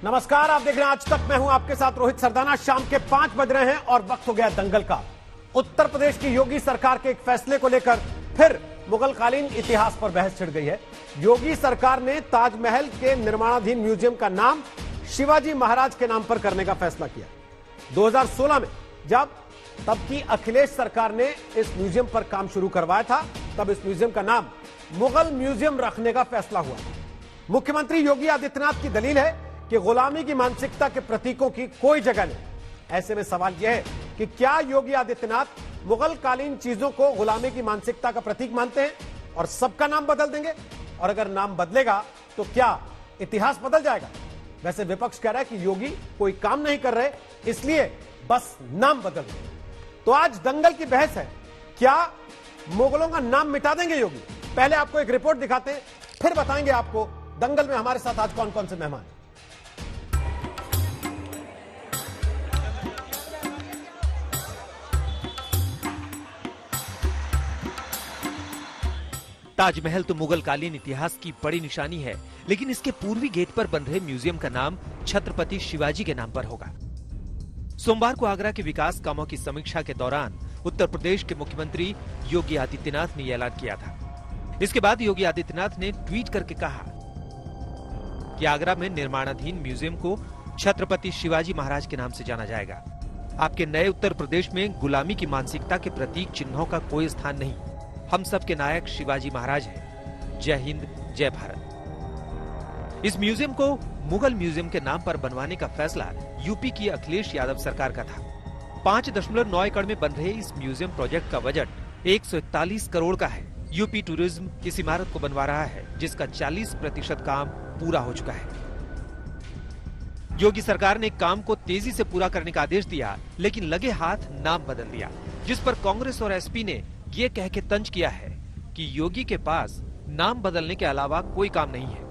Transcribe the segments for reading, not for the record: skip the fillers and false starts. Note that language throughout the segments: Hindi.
नमस्कार, आप देख रहे हैं आज तक। मैं हूं आपके साथ रोहित सरदाना। शाम के 5 बज रहे हैं और वक्त हो गया दंगल का। उत्तर प्रदेश की योगी सरकार के एक फैसले को लेकर फिर मुगलकालीन इतिहास पर बहस छिड़ गई है। योगी सरकार ने ताजमहल के निर्माणाधीन म्यूजियम का नाम शिवाजी महाराज के नाम पर करने का फैसला किया। 2016 में जब तब की अखिलेश सरकार ने इस म्यूजियम पर काम शुरू करवाया था, तब इस म्यूजियम का नाम मुगल म्यूजियम रखने का फैसला हुआ। मुख्यमंत्री योगी आदित्यनाथ की दलील है कि गुलामी की मानसिकता के प्रतीकों की कोई जगह नहीं। ऐसे में सवाल यह है कि क्या योगी आदित्यनाथ मुगल कालीन चीजों को गुलामी की मानसिकता का प्रतीक मानते हैं और सबका नाम बदल देंगे? और अगर नाम बदलेगा तो क्या इतिहास बदल जाएगा? वैसे विपक्ष कह रहा है कि योगी कोई काम नहीं कर रहे, इसलिए बस नाम बदल रहे। तो आज दंगल की बहस है, क्या मुगलों का नाम मिटा देंगे योगी? पहले आपको एक रिपोर्ट दिखाते हैं, फिर बताएंगे आपको दंगल में हमारे साथ आज कौन कौन से मेहमान। ताजमहल तो मुगल कालीन इतिहास की बड़ी निशानी है, लेकिन इसके पूर्वी गेट पर बन रहे म्यूजियम का नाम छत्रपति शिवाजी के नाम पर होगा। सोमवार को आगरा के विकास कामों की समीक्षा के दौरान उत्तर प्रदेश के मुख्यमंत्री योगी आदित्यनाथ ने यह ऐलान किया था। इसके बाद योगी आदित्यनाथ ने ट्वीट करके कहा कि आगरा में निर्माणाधीन म्यूजियम को छत्रपति शिवाजी महाराज के नाम से जाना जाएगा। आपके नए उत्तर प्रदेश में गुलामी की मानसिकता के प्रतीक चिन्हों का कोई स्थान नहीं। हम सब के नायक शिवाजी महाराज हैं। जय हिंद, जय भारत। इस म्यूजियम को मुगल म्यूजियम के नाम पर बनवाने का फैसला यूपी की अखिलेश यादव सरकार का था। 5.9 एकड़ में बन रहे इस म्यूजियम प्रोजेक्ट का बजट 141 करोड़ का है। यूपी टूरिज्म इस इमारत को बनवा रहा है, जिसका 40% काम पूरा हो चुका है। योगी सरकार ने काम को तेजी से पूरा करने का आदेश दिया, लेकिन लगे हाथ नाम बदल दिया, जिस पर कांग्रेस और एसपी ने ये कह के तंज किया है कि योगी के पास नाम बदलने के अलावा कोई काम नहीं है।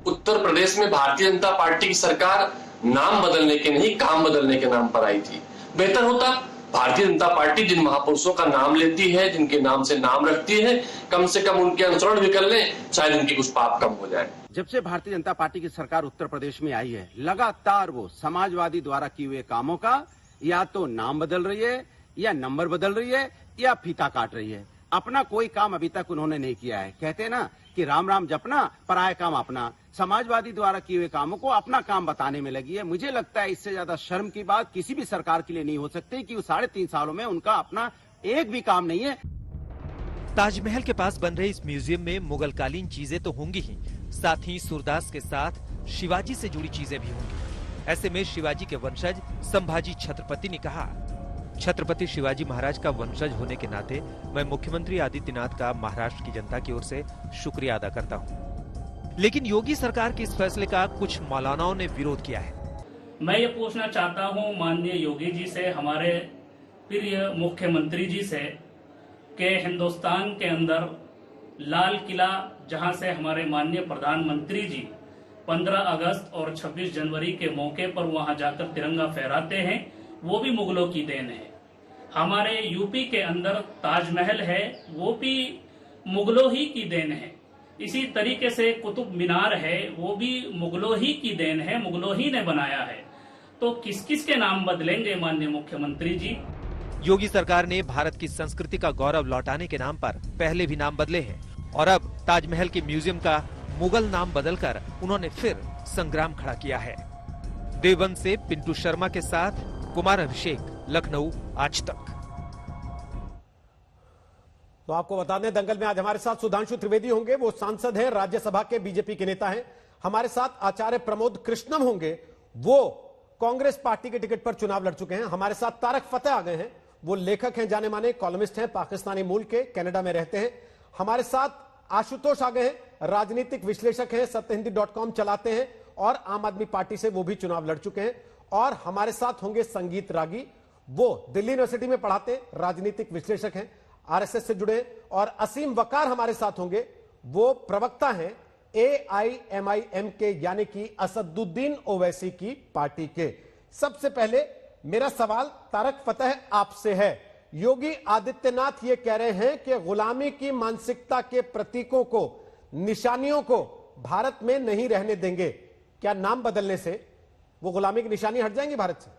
उत्तर प्रदेश में भारतीय जनता पार्टी की सरकार नाम बदलने के नहीं, काम बदलने के नाम पर आई थी। बेहतर होता भारतीय जनता पार्टी जिन महापुरुषों का नाम लेती है, जिनके नाम से नाम रखती है, कम से कम उनके अनुसरण भी कर लें, शायद उनकी कुछ पाप कम हो जाए। जब से भारतीय जनता पार्टी की सरकार उत्तर प्रदेश में आई है, लगातार वो समाजवादी द्वारा किए हुए कामों का या तो नाम बदल रही है, या नंबर बदल रही है, या फीता काट रही है। अपना कोई काम अभी तक उन्होंने नहीं किया है। कहते हैं ना कि राम राम जपना, पराया काम अपना। समाजवादी द्वारा किए हुए कामों को अपना काम बताने में लगी है। मुझे लगता है इससे ज्यादा शर्म की बात किसी भी सरकार के लिए नहीं हो सकती कि 3.5 सालों में उनका अपना एक भी काम नहीं है। ताजमहल के पास बन रहे इस म्यूजियम में मुगल कालीन चीजें तो होंगी ही, साथ ही सूरदास के साथ शिवाजी से जुड़ी चीजें भी होंगी। ऐसे में शिवाजी के वंशज संभाजी छत्रपति ने कहा, छत्रपति शिवाजी महाराज का वंशज होने के नाते मैं मुख्यमंत्री आदित्यनाथ का महाराष्ट्र की जनता की ओर से शुक्रिया अदा करता हूं। लेकिन योगी सरकार के इस फैसले का कुछ मौलानाओं ने विरोध किया है। मैं ये पूछना चाहता हूं माननीय योगी जी से, हमारे प्रिय मुख्यमंत्री जी से, कि हिंदुस्तान के अंदर लाल किला, जहां से हमारे माननीय प्रधानमंत्री जी 15 अगस्त और 26 जनवरी के मौके पर वहां जाकर तिरंगा फहराते हैं, वो भी मुगलों की देन है। हमारे यूपी के अंदर ताजमहल है, वो भी मुगलों ही की देन है। इसी तरीके से कुतुब मीनार है, वो भी मुगलों ही की देन है, मुगलों ही ने बनाया है। तो किस किस के नाम बदलेंगे माननीय मुख्यमंत्री जी? योगी सरकार ने भारत की संस्कृति का गौरव लौटाने के नाम पर पहले भी नाम बदले हैं और अब ताजमहल के म्यूजियम का मुगल नाम बदलकर उन्होंने फिर संग्राम खड़ा किया है। देवबंद से पिंटू शर्मा के साथ कुमार अभिषेक, लखनऊ, आज तक। तो आपको बता दें, दंगल में आज हमारे साथ सुधांशु त्रिवेदी होंगे। वो सांसद हैं, राज्यसभा के बीजेपी के नेता हैं। हमारे साथ आचार्य प्रमोद कृष्णम होंगे, वो कांग्रेस पार्टी के टिकट पर चुनाव लड़ चुके हैं। हमारे साथ तारक फतेह आ गए हैं, वो लेखक हैं, जाने माने कॉलमिस्ट हैं, पाकिस्तानी मूल के, कनाडा में रहते हैं। हमारे साथ आशुतोष आ गए हैं, राजनीतिक विश्लेषक हैं, सत्यहिंदी.com चलाते हैं और आम आदमी पार्टी से वो भी चुनाव लड़ चुके हैं। और हमारे साथ होंगे संगीत रागी, वो दिल्ली यूनिवर्सिटी में पढ़ाते, राजनीतिक विश्लेषक हैं, आरएसएस से जुड़े। और असीम वकार हमारे साथ होंगे, वो प्रवक्ता हैं AIMIM के, यानी कि असदुद्दीन ओवैसी की पार्टी के। सबसे पहले मेरा सवाल तारक फतेह आपसे है। योगी आदित्यनाथ ये कह रहे हैं कि गुलामी की मानसिकता के प्रतीकों को, निशानियों को भारत में नहीं रहने देंगे। क्या नाम बदलने से वो गुलामी की निशानी हट जाएंगी भारत से?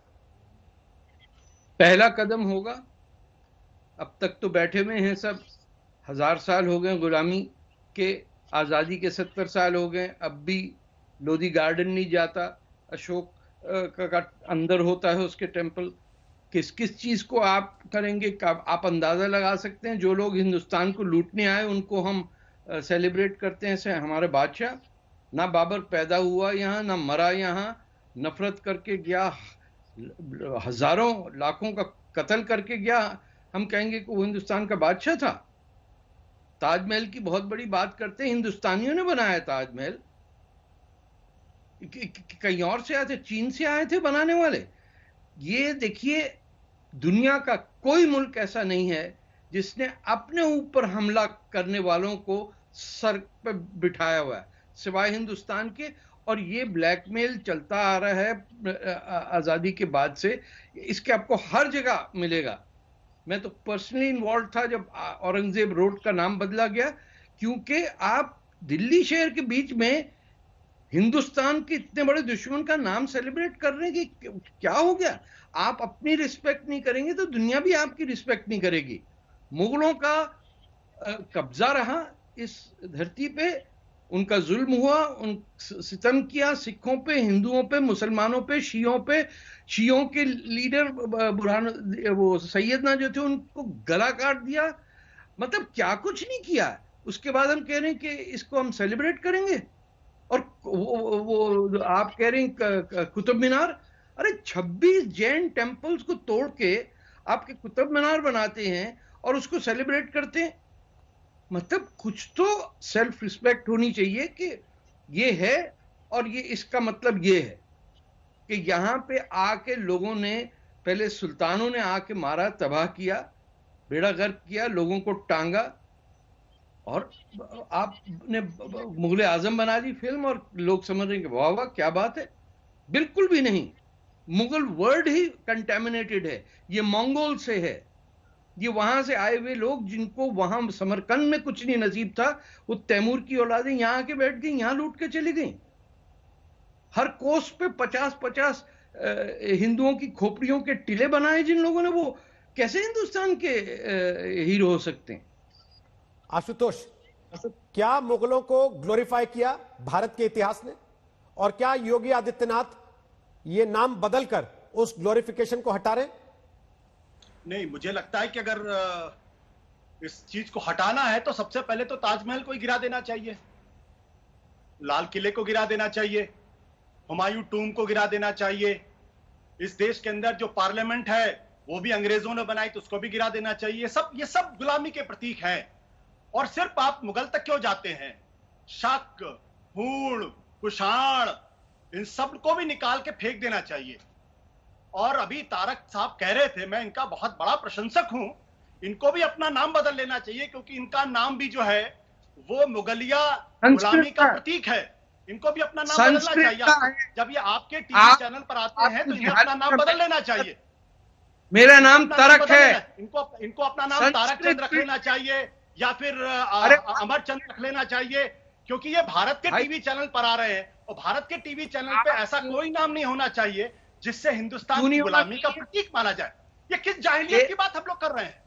पहला कदम होगा। अब तक तो बैठे हुए हैं सब, 1000 साल हो गए गुलामी के, आजादी के 70 साल हो गए, अब भी लोधी गार्डन नहीं जाता, अशोक का अंदर होता है उसके टेम्पल। किस किस चीज को आप करेंगे, आप अंदाजा लगा सकते हैं। जो लोग हिंदुस्तान को लूटने आए उनको हम सेलिब्रेट करते हैं, से हमारे बादशाह। ना बाबर पैदा हुआ यहाँ, ना मरा यहाँ, नफरत करके गया, हजारों लाखों का कत्ल करके गया, हम कहेंगे कि वो हिंदुस्तान का बादशाह था? ताजमहल की बहुत बड़ी बात करते हैं, हिंदुस्तानियों ने बनाया ताजमहल, कहीं और से आए थे, चीन से आए थे बनाने वाले। ये देखिए, दुनिया का कोई मुल्क ऐसा नहीं है जिसने अपने ऊपर हमला करने वालों को सर पे बिठाया हुआ है, सिवाय हिंदुस्तान के। और ये ब्लैकमेल चलता आ रहा है आजादी के बाद से, इसके आपको हर जगह मिलेगा। मैं तो पर्सनली इन्वॉल्व था जब औरंगजेब रोड का नाम बदला गया, क्योंकि आप दिल्ली शहर के बीच में हिंदुस्तान के इतने बड़े दुश्मन का नाम सेलिब्रेट कर रहे हैं कि क्या हो गया? आप अपनी रिस्पेक्ट नहीं करेंगे तो दुनिया भी आपकी रिस्पेक्ट नहीं करेगी। मुगलों का कब्जा रहा इस धरती पे, उनका जुल्म हुआ, उन सितम किया सिखों पे, हिंदुओं पे, मुसलमानों पे, शियों पे। शियों के लीडर बुरहान, वो सैयदना जो थे, उनको गला काट दिया। मतलब क्या कुछ नहीं किया। उसके बाद हम कह रहे हैं कि इसको हम सेलिब्रेट करेंगे। और वो आप कह रहे हैं कुतुब मीनार, अरे 26 जैन टेम्पल्स को तोड़ के आपके कुतुब मीनार बनाते हैं और उसको सेलिब्रेट करते हैं। मतलब कुछ तो सेल्फ रिस्पेक्ट होनी चाहिए कि ये है, और ये इसका मतलब ये है कि यहां पे आके लोगों ने, पहले सुल्तानों ने आके मारा, तबाह किया, बेड़ा गर्क किया, लोगों को टांगा, और आपने मुगल आजम बना दी फिल्म और लोग समझ रहे हैं कि वाह वाह क्या बात है। बिल्कुल भी नहीं। मुगल वर्ड ही कंटेमिनेटेड है, ये मंगोल से है। ये वहां से आए हुए लोग जिनको वहां समरकंद में कुछ नहीं नसीब था, वो तैमूर की औलादें यहां आके बैठ गई, यहां लूट के चली गई। हर कोस पे 50-50 हिंदुओं की खोपड़ियों के टिले बनाए जिन लोगों ने, वो कैसे हिंदुस्तान के हीरो हो सकते हैं? आशुतोष, क्या मुगलों को ग्लोरीफाई किया भारत के इतिहास ने? और क्या योगी आदित्यनाथ ये नाम बदलकर उस ग्लोरिफिकेशन को हटा रहे? नहीं, मुझे लगता है कि अगर इस चीज को हटाना है तो सबसे पहले तो ताजमहल को ही गिरा देना चाहिए, लाल किले को गिरा देना चाहिए, हुमायूं टूम को गिरा देना चाहिए। इस देश के अंदर जो पार्लियामेंट है वो भी अंग्रेजों ने बनाई, तो उसको भी गिरा देना चाहिए। ये सब गुलामी के प्रतीक हैं। और सिर्फ आप मुगल तक क्यों जाते हैं? शक, हूण, कुषाण, इन सब को भी निकाल के फेंक देना चाहिए। और अभी तारक साहब कह रहे थे, मैं इनका बहुत बड़ा प्रशंसक हूं, इनको भी अपना नाम बदल लेना चाहिए, क्योंकि इनका नाम भी जो है वो मुगलिया गुलामी का प्रतीक है। इनको भी अपना नाम बदलना चाहिए। जब ये आपके टीवी चैनल पर आते हैं तो इन्हें अपना नाम बदल लेना चाहिए। मेरा नाम तारक है। इनको अपना नाम तारक चंद रख लेना चाहिए, या फिर अमर चंद रख लेना चाहिए, क्योंकि ये भारत के टीवी चैनल पर आ रहे हैं। और भारत के टीवी चैनल पे ऐसा कोई नाम नहीं होना चाहिए जिससे हिंदुस्तान की गुलामी का प्रतीक माना जाए। ये किस जाहिलियत की बात हम लोग कर रहे हैं?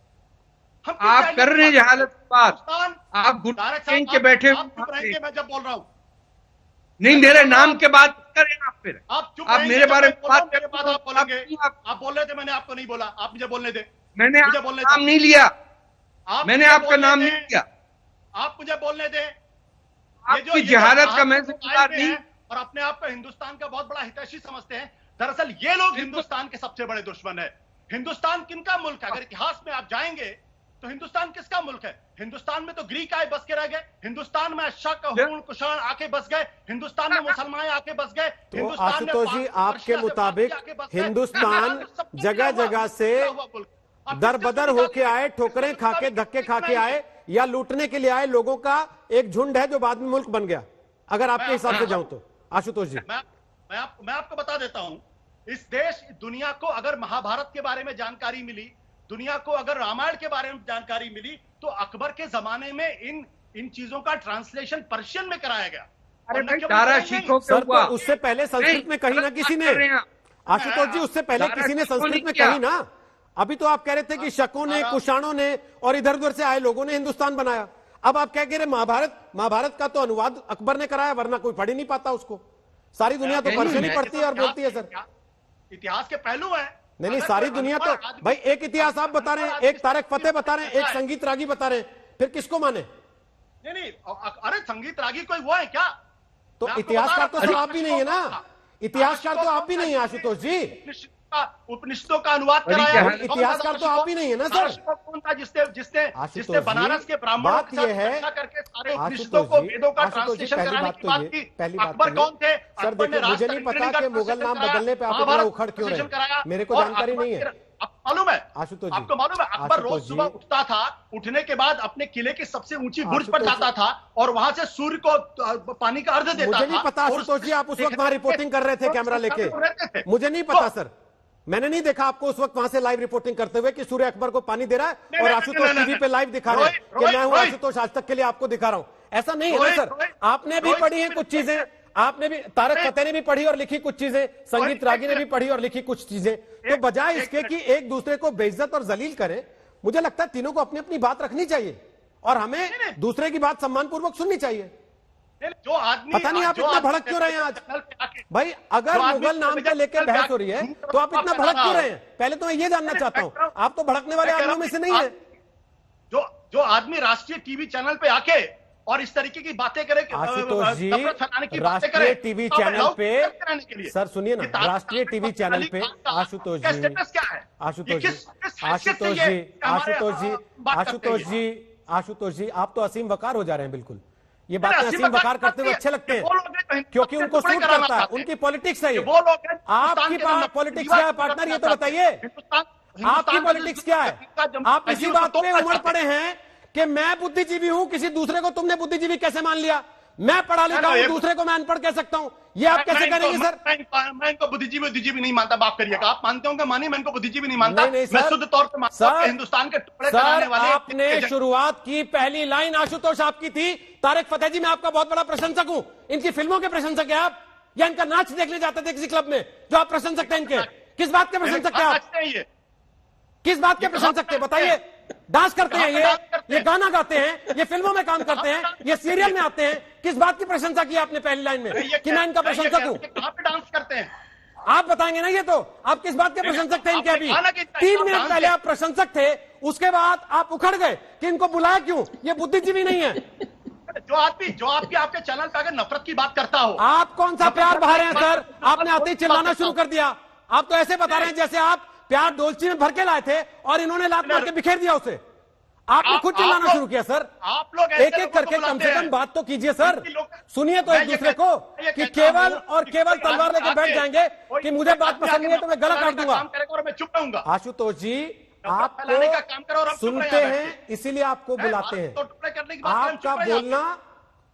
आप कर रहे हैं जहालत की बात। आप गुलाम के बैठे रहेंगे मैं जब बोल रहा हूं। नहीं, मेरे नाम के बाद करें आप, फिर आप मेरे बारे में बात मेरे बाद आप बोलेंगे। आप बोल रहे थे, मैंने आपको नहीं बोला, आप मुझे बोलने दे। मैंने नाम नहीं लिया, मैंने आपका नाम नहीं लिया। आप मुझे बोलने दें। आपकी जहालत का मैं जिम्मेदार नहीं। और अपने आप को हिंदुस्तान का बहुत बड़ा हितैषी समझते हैं। दरअसल ये लोग हिंदुस्तान के सबसे बड़े दुश्मन है। हिंदुस्तान किनका मुल्क है? अगर इतिहास में आप जाएंगे तो हिंदुस्तान किसका मुल्क है? हिंदुस्तान में तो ग्रीक आए बस के रह गए, हिंदुस्तान में शक, हूण, कुषाण आके बस गए, हिंदुस्तान में मुसलमान आके बस गए। तो आशुतोष जी, आपके मुताबिक हिंदुस्तान जगह जगह से दर बदर होके आए, ठोकरें खाके, धक्के खाके आए, या लूटने के लिए आए लोगों का एक झुंड है जो बाद में मुल्क बन गया, अगर आपके हिसाब से जाऊं तो? आशुतोष जी, मैं आपको बता देता हूं, इस देश दुनिया को अगर महाभारत के बारे में जानकारी मिली, दुनिया को अगर रामायण के बारे में जानकारी मिली, तो अकबर के जमाने में इन चीजों का ट्रांसलेशन पर्शियन में कराया गया। अरे और न भाई केवल दारा इतना ही नहीं, शिखों पे सर हुआ। तो उससे पहले संस्कृत में कही ना किसी ने, आशुतोष जी उससे पहले किसी ने संस्कृत में कही ना। अभी तो आप कह रहे थे कि शकों ने, कुषाणों ने और इधर उधर से आए लोगों ने हिंदुस्तान बनाया। अब आप क्या कह रहे, महाभारत का तो अनुवाद अकबर ने कराया, वरना कोई पढ़ ही नहीं पाता उसको। सारी दुनिया तो पर्शियन ही पढ़ती है और बोलती है सर। इतिहास के पहलू है। नहीं, सारी दुनिया तो भाई, एक इतिहास आप बता रहे हैं, एक तारक फतेह बता रहे हैं, एक संगीत रागी बता रहे हैं, फिर किसको माने? नहीं, अरे संगीत रागी कोई वो है क्या? तो इतिहासकार तो सर आप भी नहीं है ना, इतिहासकार तो आप भी नहीं है आशुतोष जी। उपनिषदों का अनुवाद बड़ी कराया। कहानी। इतिहासकार तो आप भी नहीं है ना सर। कौन था जिसने आशुतोष जी, बनारस के ब्राह्मणों बात के साथ यह है, चर्चा करके सारे आशुतोष उपनिषदों को, जी, वेदों का आशुतोष जी, ट्रांसलेशन पहली कराने बात की तो बात ये, की। पहली बात अकबर तो ये। कौन थे? सर अकबर ने देखिए, मुझे नहीं राष्ट्र पता कि मुगल नाम बदलने पे आप इतना उखड़ क्यों रहे हैं, मेरे को जानकारी नहीं है। आपको मालूम है? आशुतोष जी, आपको मालूम है अकबर रोज आशुतोष जी, सुबह उठता था, उठने के बाद अपने किले की सबसे ऊंची बुर्ज पर आशुतोष जाता था और वहां से सूर्य को पानी का अर्घ देता था। मुझे नहीं पता आशुतोष जी, आप उस वक्त वहां रिपोर्टिंग कर रहे थे कैमरा लेके, मुझे नहीं पता सर। मैंने नहीं देखा आपको उस वक्त वहां से लाइव रिपोर्टिंग करते हुए कि सूर्य अकबर को पानी दे रहा है और आशुतोष टीवी पे लाइव दिखा रहे हैं कि मैं हूं आशुतोष आज तक के लिए आपको दिखा रहा हूं। ऐसा नहीं है ना सर। आपने भी पढ़ी है कुछ चीजें, आपने भी, तारक फतेह ने भी पढ़ी और लिखी कुछ चीजें, संगीत रागी ने भी पढ़ी और लिखी कुछ चीजें। तो बजाय इसके कि एक दूसरे को बेइज्जत और जलील करें, मुझे लगता है तीनों को अपनी अपनी बात रखनी चाहिए और हमें दूसरे की बात सम्मानपूर्वक सुननी चाहिए। जो आदमी, पता नहीं आप इतना भड़क क्यों रहे हैं आज भाई? अगर मुगल नाम पे लेकर बहस हो रही है तो आप इतना भड़क क्यों रहे हैं? पहले तो मैं ये जानना चाहता हूं, आप तो भड़कने वाले आदमियों में से नहीं है। जो आदमी राष्ट्रीय टीवी चैनल पे आके और इस तरीके की बातें करे, आशुतोष जी, नफरत फैलाने की बातें करे, राष्ट्रीय टीवी तो चैनल पे, कराने के लिए। सर सुनिए ना, राष्ट्रीय टीवी चैनल पे आशुतोष जी, क्या है? आशुतोष जी, आशुतोष जी, आशुतोष जी, आशुतोष जी, आशुतोष जी, आप तो असीम वकार हो जा रहे हैं। बिल्कुल ये बातें असीम वकार करते हुए अच्छे लगते हैं क्योंकि उनको सूट करता है, उनकी पॉलिटिक्स है ये। आपकी पॉलिटिक्स क्या है पार्टनर, ये तो बताइए। आपकी पॉलिटिक्स क्या है? आप इसी बात पे उमड़ पड़े हैं कि मैं बुद्धिजीवी हूं, किसी दूसरे को तुमने बुद्धिजीवी कैसे मान लिया? मैं पढ़ा लिखा हूं, दूसरे को मैं अनपढ़ कह सकता हूं, ये आप कैसे करेंगे सर? मैं इनको बुद्धिजीवी नहीं मानता, माफ करिएगा। आप मानते होंगे मानिए, मैं इनको बुद्धिजीवी नहीं मानता। नहीं, मैं शुद्ध तौर पे मानता हूं कि हिंदुस्तान के टुकड़े कराने वाले। आपने शुरुआत की, पहली लाइन आशुतोष आपकी थी, तारक फतेह जी मैं आपका बहुत बड़ा प्रशंसक हूं। इनकी फिल्मों के प्रशंसक है आप, या इनका नाच देखने जाते थे किसी क्लब में जो आप प्रशंसक थे इनके? किस बात के प्रशंसक थे आप? किस बात के प्रशंसक थे बताइए? डांस करते हैं ये गाना गाते हैं, ये फिल्मों में काम करते हैं, ये सीरियल में आते हैं। किस बात की प्रशंसा की आपने पहली लाइन में कि मैं इनका प्रशंसक हूं? कहां पे डांस करते हैं आप बताएंगे ना। ये तो आप किस बात के प्रशंसक थे इनके? अभी 3 मिनट पहले आप प्रशंसक थे, उसके बाद आप उखड़ गए कि इनको बुलाया क्यों, ये बुद्धिजीवी नहीं है। जो आपकी आपके चैनल पे अगर नफरत की बात करता हो, आप कौन सा प्यार बहा रहे हैं सर? आपने आते ही चिल्लाना शुरू कर दिया। आप तो ऐसे बता रहे हैं जैसे आप प्यार डोलची में भर के लाए थे और इन्होंने लात मार के बिखेर दिया उसे। आपने खुद चिल्लाना शुरू किया सर। आप लोग एक एक करके कम से कम बात तो कीजिए सर। सुनिए तो एक दूसरे को कि केवल और केवल तलवार लेके बैठ जाएंगे कि मुझे बात पसंद नहीं है तो मैं गला काट दूंगा। मैं चुप रहूंगा। आशुतोष जी आप सुनते हैं इसीलिए आपको बुलाते हैं। आपका बोलना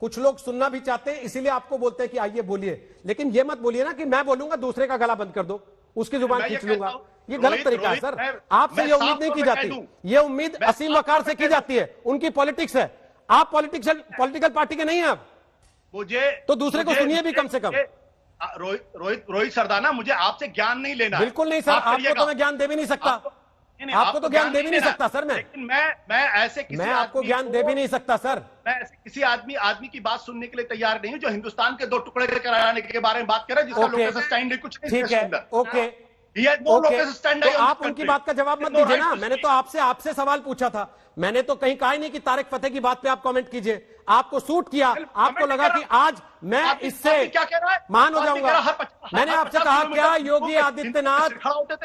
कुछ लोग सुनना भी चाहते हैं, इसीलिए आपको बोलते हैं कि आइए बोलिए। लेकिन ये मत बोलिए ना कि मैं बोलूंगा दूसरे का गला बंद कर दो, उसकी जुबान खींच लूंगा। ये गलत तरीका है सर। आपसे ये उम्मीद नहीं की जाती, ये उम्मीद असीम वकार से की जाती है। उनकी पॉलिटिक्स है, आप पॉलिटिकल पार्टी के नहीं हैं आप। मुझे तो दूसरे को सुनिए भी कम से कम। रोहित सरदाना, मुझे आपसे ज्ञान नहीं लेना। बिल्कुल नहीं सर, आपको तो मैं ज्ञान दे भी नहीं सकता। आपको तो ज्ञान दे भी नहीं सकता सर। मैं ऐसे मैं आपको ज्ञान दे भी नहीं सकता सर। मैं ऐसे किसी आदमी की बात सुनने के लिए तैयार नहीं हूं जो हिंदुस्तान के 2 टुकड़े कराने के बारे में बात करे, जिसका लोकल स्टैंड कुछ नहीं। ठीक है, ओके, तो आप उनकी बात का जवाब मत दीजिए ना। मैंने तो आपसे सवाल पूछा था। मैंने तो कहीं कहा ही नहीं कि तारक फतेह की बात पे आप कमेंट कीजिए। आपको सूट किया, आपको लगा कि आज मैं इससे मान हो जाऊंगा। मैंने आपसे कहा क्या योगी आदित्यनाथ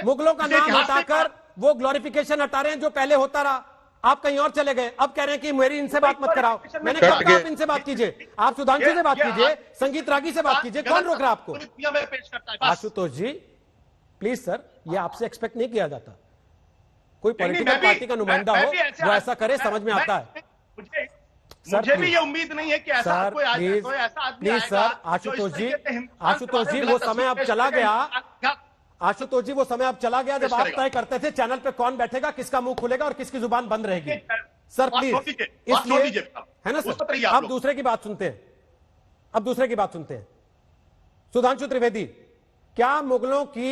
मुगलों का नाम हटाकर वो ग्लोरिफिकेशन हटा रहे हैं जो पहले होता रहा। आप कहीं और चले गए, अब कह रहे हैं कि मेरी इनसे बात मत कराओ। मैंने कहा आप इनसे बात कीजिए, आप सुधांशु से बात कीजिए, संगीत रागी से बात कीजिए। कौन रोक रहा है आपको? आशुतोष जी प्लीज सर, ये आपसे एक्सपेक्ट नहीं किया जाता। कोई पॉलिटिकल पार्टी का नुमाइंदा हो वो ऐसा करे, समझ में आता है। मुझे भी ये उम्मीद नहीं है कि ऐसा कोई प्लीज सर। आशुतोष जी वो समय अब चला गया। आशुतोष जी वो समय अब चला गया जब आप तय करते थे चैनल पे कौन बैठेगा, किसका मुंह खुलेगा और किसकी जुबान बंद रहेगी। सर प्लीज, इसलिए है ना सर, आप दूसरे की बात सुनते हैं। अब दूसरे की बात सुनते हैं। सुधांशु त्रिवेदी, क्या मुगलों की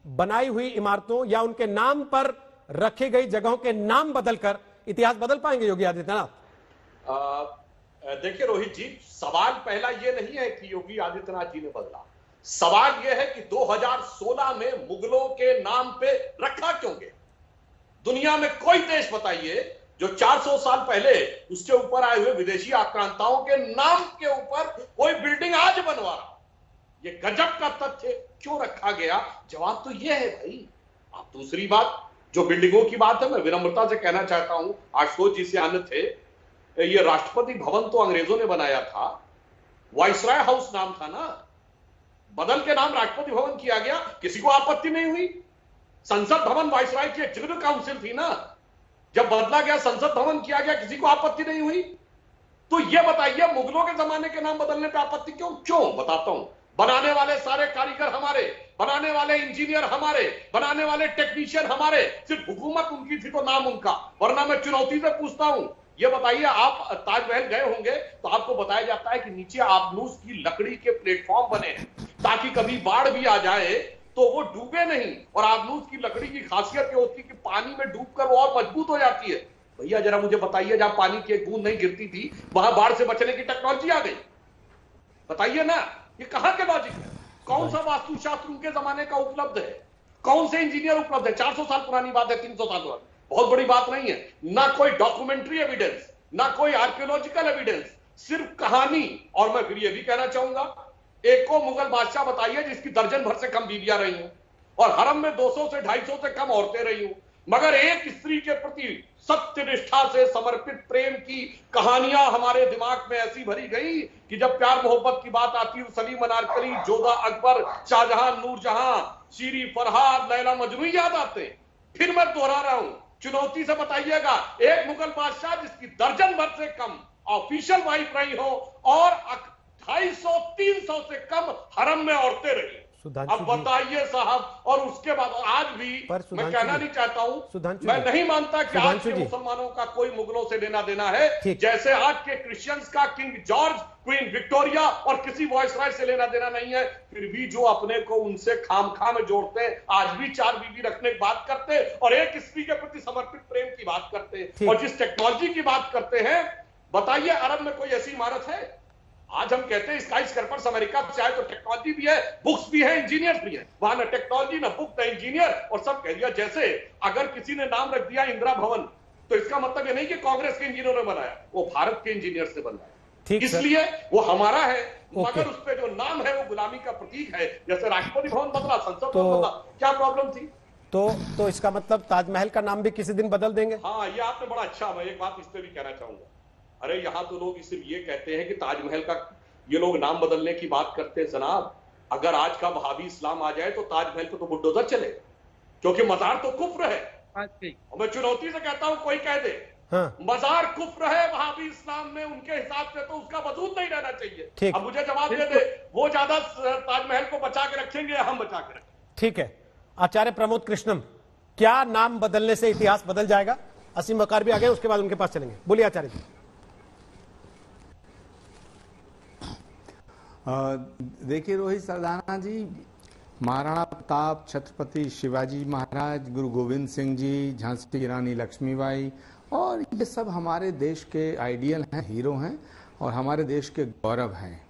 बनाई हुई इमारतों या उनके नाम पर रखी गई जगहों के नाम बदलकर इतिहास बदल पाएंगे योगी आदित्यनाथ? देखिए रोहित जी, सवाल पहला यह नहीं है कि योगी आदित्यनाथ जी ने बदला। सवाल यह है कि 2016 में मुगलों के नाम पे रखा क्यों गया? दुनिया में कोई देश बताइए जो 400 साल पहले उसके ऊपर आए हुए विदेशी आक्रांताओं के नाम के ऊपर कोई बिल्डिंग आज बनवा रहा। ये गजब का तथ्य क्यों रखा गया? जवाब तो यह है भाई। आप दूसरी बात, जो बिल्डिंगों की बात है, मैं विनम्रता से कहना चाहता हूं, आशुतोष जी से आने थे, ये राष्ट्रपति भवन तो अंग्रेजों ने बनाया था, वाइसराय हाउस नाम था ना, बदल के नाम राष्ट्रपति भवन किया गया, किसी को आपत्ति नहीं हुई। संसद भवन वाइसराय की एग्जीक्यूटिव काउंसिल थी ना, जब बदला गया संसद भवन किया गया, किसी को आपत्ति नहीं हुई। तो ये बताइए मुगलों के जमाने के नाम बदलने पे आपत्ति क्यों? बताता हूं। बनाने वाले सारे कारीगर हमारे, बनाने वाले इंजीनियर हमारे, बनाने वाले टेक्नीशियन हमारे, सिर्फ हुकूमत उनकी थी तो नाम उनका। वरना मैं चुनौती से पूछता हूं, ये बताइए, आप ताजमहल गए होंगे तो आपको बताया जाता है कि नीचे आबनूस की लकड़ी के प्लेटफॉर्म बने हैं ताकि कभी बाढ़ भी आ जाए तो वो डूबे नहीं। और आबनूस की लकड़ी की खासियत ये होती है कि पानी में डूबकर वो और मजबूत हो जाती है। भैया जरा मुझे बताइए, जहां पानी की एक बूंद नहीं गिरती थी वहां बाढ़ से बचने की टेक्नोलॉजी आ गई। बताइए ना, ये कहां के लॉजिक है? कौन सा वास्तुशास्त्र उनके जमाने का उपलब्ध है? कौन से इंजीनियर उपलब्ध है? 400 साल पुरानी बात है, 300 साल पुरानी, बहुत बड़ी बात नहीं है। ना कोई डॉक्यूमेंट्री एविडेंस, ना कोई आर्कियोलॉजिकल एविडेंस, सिर्फ कहानी। और मैं फिर यह भी कहना चाहूंगा, एक को मुगल बादशाह बताइए जिसकी दर्जन भर से कम बीवियां रही हूं और हरम में 200 से 250 से कम औरतें रही हूं, मगर एक स्त्री के प्रति सत्य निष्ठा से समर्पित प्रेम की कहानियां हमारे दिमाग में ऐसी भरी गई कि जब प्यार मोहब्बत की बात आती है, सलीम अनारकली, जोधा अकबर, शाहजहां, नूरजहां, शीरी फरहाद, लैला मजनू याद आते। फिर मैं दोहरा रहा हूं, चुनौती से बताइएगा एक मुगल बादशाह जिसकी दर्जन भर से कम ऑफिशियल वाइफ रही हो और 250-300 से कम हरम में औरतें रही। अब बताइए साहब, और उसके बाद आज भी मैं कहना नहीं चाहता हूं, मैं नहीं मानता कि आज के मुसलमानों का कोई मुगलों से लेना देना है, जैसे आज के क्रिश्चियंस का किंग जॉर्ज, क्वीन विक्टोरिया और किसी वॉइसराय से लेना देना नहीं है। फिर भी जो अपने को उनसे खामखा में जोड़ते हैं, आज भी 4 बीवी रखने की बात करते हैं और एक स्त्री के प्रति समर्पित प्रेम की बात करते हैं। और जिस टेक्नोलॉजी की बात करते हैं, बताइए अरब में कोई ऐसी इमारत है? आज हम कहते हैं स्काई स्क्रैपर्स अमेरिका से आए तो टेक्नोलॉजी भी है, बुक्स भी है, इंजीनियर्स भी है। वहां ना टेक्नोलॉजी, ना बुक, ना इंजीनियर, और सब कह दिया। जैसे अगर किसी ने नाम रख दिया इंदिरा भवन, तो इसका मतलब ये नहीं कि कांग्रेस के इंजीनियरों ने बनाया, वो भारत के इंजीनियर से बनाया, इसलिए वो हमारा है। मगर उस पर जो नाम है वो गुलामी का प्रतीक है। जैसे राष्ट्रपति भवन बदला, संसद भवन बदला, क्या प्रॉब्लम थी? तो इसका मतलब ताजमहल का नाम भी किसी दिन बदल देंगे? हाँ, ये आपने बड़ा अच्छा, मैं एक बात इस पर भी कहना चाहूंगा। अरे यहां तो लोग सिर्फ ये कहते हैं कि ताजमहल का ये लोग नाम बदलने की बात करते हैं। जनाब, अगर आज का वहाबी इस्लाम आ जाए तो ताजमहल पे तो बुलडोजर चले, क्योंकि मजार तो कुफ्र है। और मैं चुनौती से कहता हूं, कोई कह दे मजार कुफ्र है वहाबी इस्लाम में, उनके हिसाब से तो उसका वजूद नहीं रहना चाहिए। अब मुझे जवाब दे दे, वो ज्यादा ताजमहल को बचा के रखेंगे या हम बचा के रखेंगे? ठीक है, आचार्य प्रमोद कृष्णम, क्या नाम बदलने से इतिहास बदल जाएगा? असीम वकार भी आ गए, उसके बाद उनके पास चलेंगे। बोलिए आचार्य जी। देखिए रोहित सरदाना जी, महाराणा प्रताप, छत्रपति शिवाजी महाराज, गुरु गोविंद सिंह जी, झांसी की रानी लक्ष्मीबाई, और ये सब हमारे देश के आइडियल हैं, हीरो हैं और हमारे देश के गौरव हैं।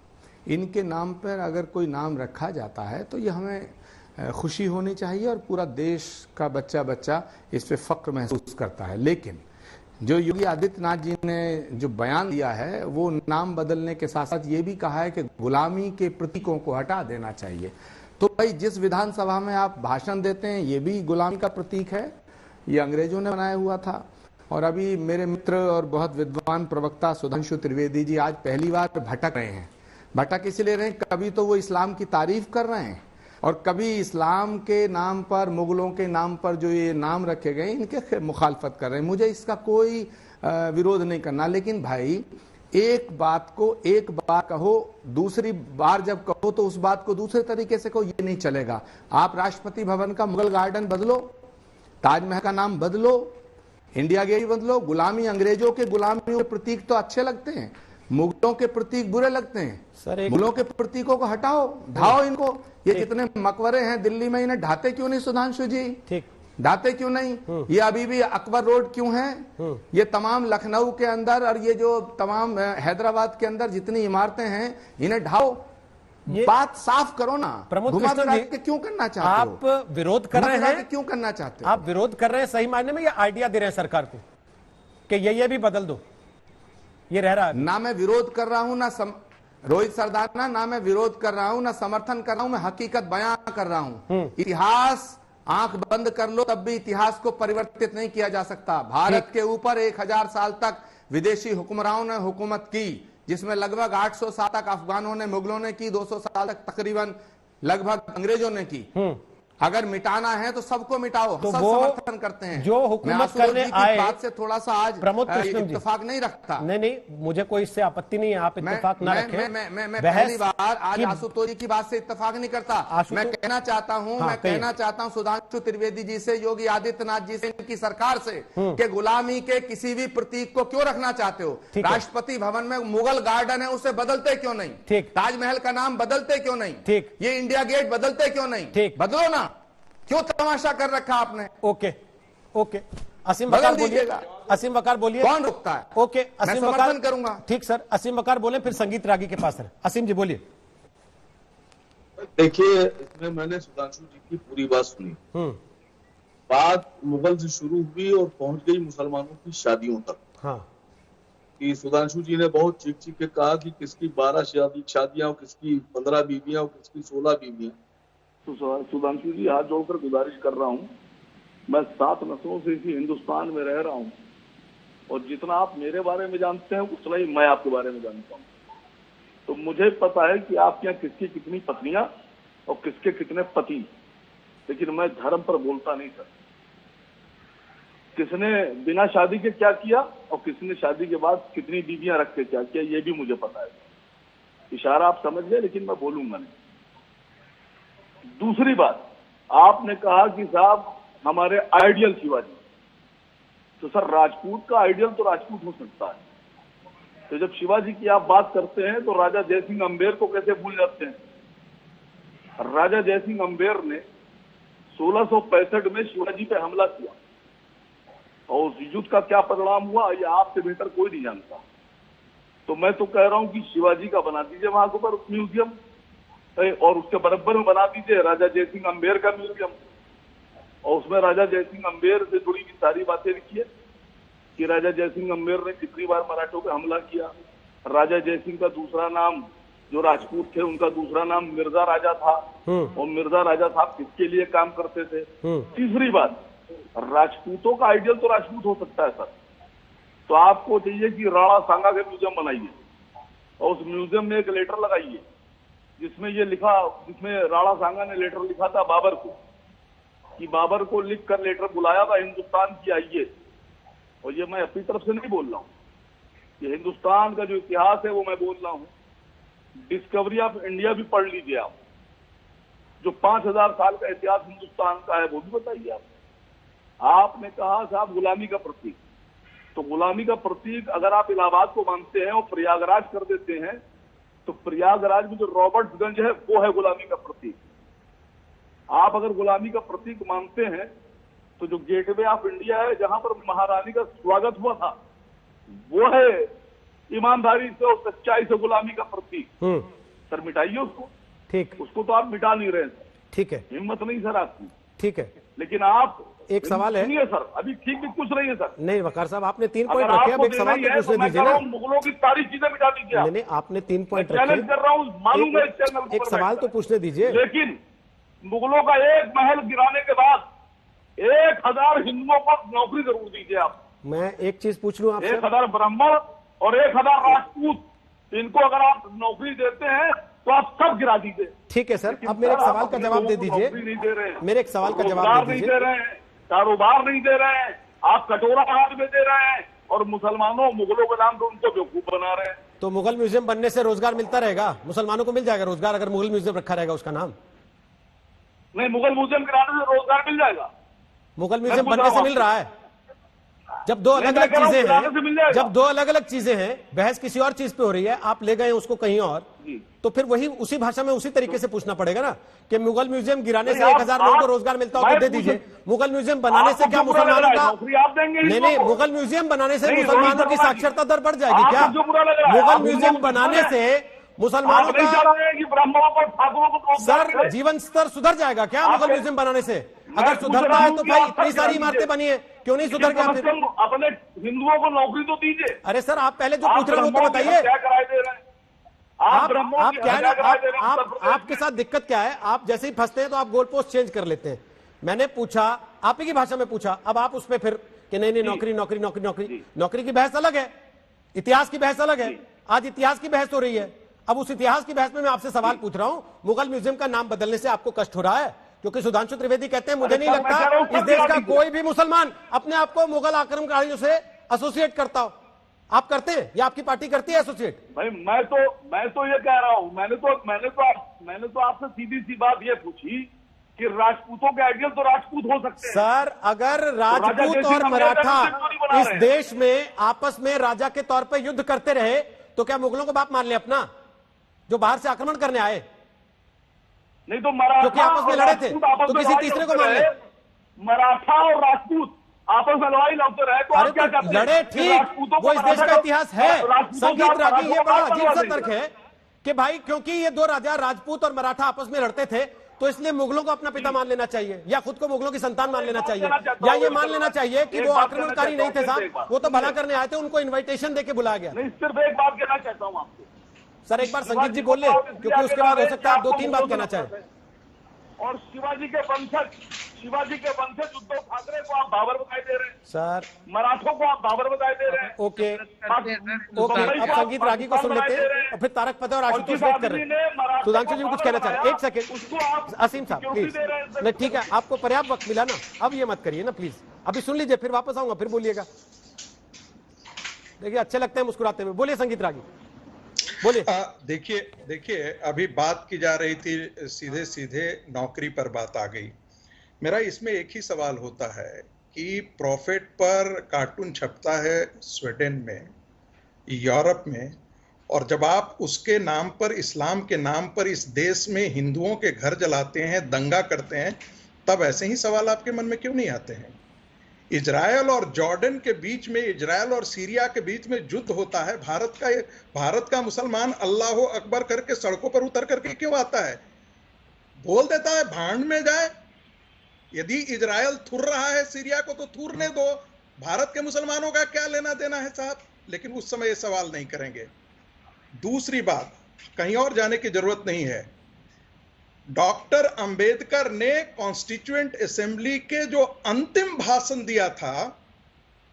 इनके नाम पर अगर कोई नाम रखा जाता है तो ये हमें खुशी होनी चाहिए और पूरा देश का बच्चा बच्चा इस पे फक्र महसूस करता है। लेकिन जो योगी आदित्यनाथ जी ने जो बयान दिया है, वो नाम बदलने के साथ साथ ये भी कहा है कि गुलामी के प्रतीकों को हटा देना चाहिए। तो भाई, जिस विधानसभा में आप भाषण देते हैं ये भी गुलामी का प्रतीक है, ये अंग्रेजों ने बनाया हुआ था। और अभी मेरे मित्र और बहुत विद्वान प्रवक्ता सुधांशु त्रिवेदी जी आज पहली बार भटक रहे हैं। भटक इसलिए रहे, कभी तो वो इस्लाम की तारीफ कर रहे हैं और कभी इस्लाम के नाम पर, मुगलों के नाम पर जो ये नाम रखे गए इनके मुखालफत कर रहे हैं। मुझे इसका कोई विरोध नहीं करना, लेकिन भाई एक बात को एक बार कहो, दूसरी बार जब कहो तो उस बात को दूसरे तरीके से कहो, ये नहीं चलेगा। आप राष्ट्रपति भवन का मुगल गार्डन बदलो, ताजमहल का नाम बदलो, इंडिया गेट बदलो। गुलामी, अंग्रेजों के गुलामी के प्रतीक तो अच्छे लगते हैं, मुगलों के प्रतीक बुरे लगते हैं सर, मुगलों के प्रतीकों को हटाओ, ढाओ इनको। ये कितने मकबरे हैं दिल्ली में, इन्हें ढाते क्यों नहीं सुधांशु जी? ठीक, ढाते क्यों नहीं? ये अभी भी अकबर रोड क्यों है? ये तमाम लखनऊ के अंदर और ये जो तमाम हैदराबाद के अंदर जितनी इमारतें हैं, इन्हें ढाओ। बात साफ करो ना। प्रमोद घुमा कृष्ण फिरा जी, के क्यों करना चाहते हो? आप विरोध कर रहे हैं, क्यों करना चाहते हो? आप विरोध कर रहे हैं सही मायने में, या आइडिया दे रहे हैं सरकार को कि ये भी बदल दो? ये रह रहा है ना मैं विरोध कर रहा हूं ना रोहित सरदाना, ना मैं विरोध कर रहा हूं ना समर्थन कर रहा हूं, मैं हकीकत बयां कर रहा हूं। इतिहास आंख बंद कर लो तब भी इतिहास को परिवर्तित नहीं किया जा सकता। भारत के ऊपर 1000 साल तक विदेशी हुक्मरानों ने हुकूमत की, जिसमें लगभग 800 साल तक अफगानों ने, मुगलों ने की, 200 साल तक तकरीबन लगभग अंग्रेजों ने की। अगर मिटाना है तो सबको मिटाओ, तो सब वो समर्थन करते हैं। जो हुकूमत करने आए, बात से थोड़ा सा आज प्रमोद कृष्ण जी इत्तेफाक नहीं रखता। नहीं, मुझे कोई इससे आपत्ति नहीं है, आप इत्तेफाक ना रखें। मैं पहली बार आज आशुतोष जी की बात से इत्तेफाक नहीं करता। मैं कहना चाहता हूं सुधांशु त्रिवेदी जी से, योगी आदित्यनाथ जी से, इनकी सरकार से कि गुलामी के किसी भी प्रतीक को क्यों रखना चाहते हो? राष्ट्रपति भवन में मुगल गार्डन है, उसे बदलते क्यों नहीं? ठीक। ताजमहल का नाम बदलते क्यों नहीं? ठीक। ये इंडिया गेट बदलते क्यों नहीं? ठीक। बदलो ना, क्यों तमाशा कर रखा आपने? ओके, असीम वकार बोलिए। असीम वकार बोलिए। कौन रुकता है? ओके, असीम वकार करूंगा। ठीक सर, असीम वकार बोले, फिर संगीत रागी के पास है। असीम जी बोलिए। देखिए, इसमें मैंने सुधांशु जी की पूरी बात सुनी। बात मुगल से शुरू हुई और पहुंच गई मुसलमानों की शादियों तक। हाँ, कि सुधांशु जी ने बहुत चीख चीख के कहा कि किसकी 12 शादियां, किसकी 15 बीवियां, किसकी 16 बीवियां। तो सुधांशु जी, हाथ जोड़कर गुजारिश कर रहा हूँ, मैं 7 नस्लों से इसी हिंदुस्तान में रह रहा हूँ और जितना आप मेरे बारे में जानते हैं उतना ही मैं आपके बारे में जानता हूँ। तो मुझे पता है कि आपके यहाँ किसकी कितनी पत्नियां और किसके कितने पति, लेकिन मैं धर्म पर बोलता नहीं सर। किसने बिना शादी के क्या किया और किसने शादी के बाद कितनी बीवियां रख के क्या किया, ये भी मुझे पता है। इशारा आप समझ गए, लेकिन मैं बोलूंगा नहीं। दूसरी बात, आपने कहा कि साहब हमारे आइडियल शिवाजी, तो सर राजपूत का आइडियल तो राजपूत हो सकता है। तो जब शिवाजी की आप बात करते हैं तो राजा जयसिंह अंबेर को कैसे भूल जाते हैं? राजा जयसिंह अंबेर ने 1665 में शिवाजी पे हमला किया और उस युद्ध का क्या परिणाम हुआ ये आपसे बेहतर कोई नहीं जानता। तो मैं तो कह रहा हूं कि शिवाजी का बना दीजिए वहां के ऊपर म्यूजियम, और उसके बराबर में बना दीजिए राजा जयसिंह अंबेर का म्यूजियम, और उसमें राजा जयसिंह अंबेर से जुड़ी हुई सारी बातें लिखिए कि राजा जयसिंह अंबेर ने कितनी बार मराठों पे हमला किया। राजा जयसिंह का दूसरा नाम, जो राजपूत थे उनका दूसरा नाम मिर्जा राजा था, और मिर्जा राजा साहब किसके लिए काम करते थे। तीसरी बात, राजपूतों का आइडियल तो राजपूत हो सकता है सर, तो आपको चाहिए कि राणा सांगा के म्यूजियम बनाइए और उस म्यूजियम में एक लेटर लगाइए जिसमें ये लिखा, जिसमें राणा सांगा ने लेटर लिखा था बाबर को, कि बाबर को लिख कर लेटर बुलाया था हिंदुस्तान की आइए। और ये मैं अपनी तरफ से नहीं बोल रहा हूँ, ये हिंदुस्तान का जो इतिहास है वो मैं बोल रहा हूँ। डिस्कवरी ऑफ इंडिया भी पढ़ लीजिए आप, जो 5000 साल का इतिहास हिंदुस्तान का है वो भी बताइए आप। आपने कहा साहब गुलामी का प्रतीक, तो गुलामी का प्रतीक अगर आप इलाहाबाद को मानते हैं और प्रयागराज कर देते हैं, तो प्रयागराज में जो रॉबर्ट्सगंज है वो है गुलामी का प्रतीक। आप अगर गुलामी का प्रतीक मानते हैं तो जो गेटवे ऑफ इंडिया है जहां पर महारानी का स्वागत हुआ था वो है ईमानदारी से और सच्चाई से गुलामी का प्रतीक। सर मिटाइए उसको। ठीक, उसको तो आप मिटा नहीं रहे सर। ठीक है, हिम्मत नहीं सर आपकी। ठीक है, लेकिन आप एक सवाल है। सुनिए सर, अभी ठीक भी कुछ नहीं है सर। नहीं वकार साहब, आपने 3 पॉइंट रखे, अब एक सवाल तो पूछने दीजिए ना। मुगलों की सारी चीजें मिटा दीजिए। नहीं, आपने 3 पॉइंट रखे, चैलेंज कर रहा हूँ, मालूंगा इस चैनल पर। एक सवाल तो पूछने दीजिए। लेकिन मुगलों का एक महल गिराने के बाद 1000 हिंदुओं को नौकरी जरूर दीजिए आप। मैं एक चीज पूछ लूं आपसे, 1000 ब्राह्मण और 1000 राजपूत, इनको अगर आप नौकरी देते हैं तो आप सब गिरा दीजिए। ठीक है सर, अब मेरे एक सवाल का जवाब दे दीजिए। नहीं दे रहे हैं, मेरे एक सवाल का जवाब नहीं दे रहे हैं, कारोबार नहीं दे रहे हैं, आप कटोरा हाथ में दे रहे हैं और मुसलमानों मुगलों के नाम पर उनको बेवकूफ बना रहे हैं। तो मुगल म्यूजियम बनने से रोजगार मिलता रहेगा, मुसलमानों को मिल जाएगा रोजगार अगर मुगल म्यूजियम रखा रहेगा उसका नाम। नहीं, मुगल म्यूजियम गिराने से रोजगार मिल जाएगा। मुगल म्यूजियम बनने से मिल रहा है। जब दो अलग अलग चीजें से मिल जाएगा। हैं, जब दो अलग अलग चीजें हैं, बहस किसी और चीज पे हो रही है, आप ले गए उसको कहीं और, तो फिर वही उसी भाषा में उसी तरीके से पूछना पड़ेगा ना कि मुगल म्यूजियम गिराने से 1000 लोगों को रोजगार मिलता हो तो दे दीजिए, मुगल म्यूजियम बनाने से क्या मुसलमानों का, नहीं, मुगल म्यूजियम बनाने से मुसलमानों की साक्षरता दर बढ़ जाएगी क्या? मुगल म्यूजियम बनाने से मुसलमानों का सर जीवन स्तर सुधर जाएगा क्या मुगल म्यूजियम बनाने से? अगर सुधरता है तो भाई इतनी सारी इमारतें बनी है, क्यों नहीं सुधर गया फिर? अपने हिंदुओं को नौकरी तो दीजिए। अरे सर आप पहले जो पूछ रहे हो तो बताइए, आप क्या है ना, आपके साथ दिक्कत क्या है? आप जैसे ही फंसते हैं तो आप गोल पोस्ट चेंज कर लेते हैं। मैंने पूछा, आप ही की भाषा में पूछा, अब आप उसमें फिर कि नहीं नौकरी नौकरी नौकरी नौकरी, नौकरी की बहस अलग है, इतिहास की बहस अलग है। आज इतिहास की बहस हो रही है, अब उस इतिहास की बहस में मैं आपसे सवाल पूछ रहा हूं, मुगल म्यूजियम का नाम बदलने से आपको कष्ट हो रहा है? क्योंकि सुधांशु त्रिवेदी कहते हैं मुझे नहीं लगता इस देश का कोई भी मुसलमान अपने आप को मुगल आक्रमणकारियों से एसोसिएट करता हो। आप करते हैं या आपकी पार्टी करती है एसोसिएट? भाई मैं तो ये कह रहा हूं, मैंने तो आपसे सीधी सी बात ये पूछी कि राजपूतों के आइडियल तो राजपूत हो सकते हैं। सर अगर राजपूत और मराठा इस देश में आपस में राजा के तौर पर युद्ध करते रहे तो क्या मुगलों को बाप मान ले अपना, जो बाहर से आक्रमण करने आए? नहीं तो मराठा क्योंकि आपस में लड़े थे तो किसी तीसरे को मान ले। मराठा और राजपूत आपस में लड़ाई लड़ते रहे तो आप क्या कहते हैं? लड़े ठीक, वो इस देश का इतिहास है। संगीत रागी ये बड़ा अजीब सा तर्क है कि भाई क्योंकि ये दो राजा राजपूत और मराठा आपस में लड़ते थे तो इसलिए मुगलों को अपना पिता मान लेना चाहिए, या खुद को मुगलों की संतान मान लेना चाहिए, या ये मान लेना चाहिए कि वो आक्रमणकारी नहीं थे साहब, वो तो भला करने आए थे, उनको इन्विटेशन देके बुलाया गया। नहीं, सिर्फ एक बात कहना चाहता हूँ आपको सर, एक बार संगीत जी बोल ले, क्योंकि उसके बाद हो सकता है आप 2-3 बात कहना चाहें। और शिवाजी के वंशज उद्धव ठाकरे को आप बाबर बताए दे रहे हैं सर, मराठों को आप बाबर बताए दे रहे हैं। ओके, अब संगीत रागी को सुन लेते हैं और फिर तारक पते और आशुतोष वेट कर रहे हैं। सुधांशु जी कुछ कहना चाह रहे हैं, 1 सेकंड असीम साहब प्लीज। नहीं ठीक है, आपको पर्याप्त वक्त मिला ना, अब ये मत करिए ना प्लीज, अभी सुन लीजिए, फिर वापस आऊंगा, फिर बोलिएगा। देखिए अच्छे लगते हैं मुस्कुराते हुए, बोलिए संगीत रागी बोलिए। देखिए अभी बात की जा रही थी, सीधे सीधे नौकरी पर बात आ गई। मेरा इसमें एक ही सवाल होता है कि प्रॉफिट पर कार्टून छपता है स्वीडन में, यूरोप में, और जब आप उसके नाम पर, इस्लाम के नाम पर इस देश में हिंदुओं के घर जलाते हैं, दंगा करते हैं, तब ऐसे ही सवाल आपके मन में क्यों नहीं आते हैं? इजराइल और जॉर्डन के बीच में, इजराइल और सीरिया के बीच में युद्ध होता है, भारत का मुसलमान अल्लाह अकबर करके सड़कों पर उतर करके क्यों आता है? बोल देता है भांड में जाए। यदि इजराइल थुर रहा है सीरिया को तो थूरने दो, भारत के मुसलमानों का क्या लेना देना है साहब? लेकिन उस समय ये सवाल नहीं करेंगे। दूसरी बात, कहीं और जाने की जरूरत नहीं है, डॉक्टर अंबेडकर ने कॉन्स्टिट्यूएंट असेंबली के जो अंतिम भाषण दिया था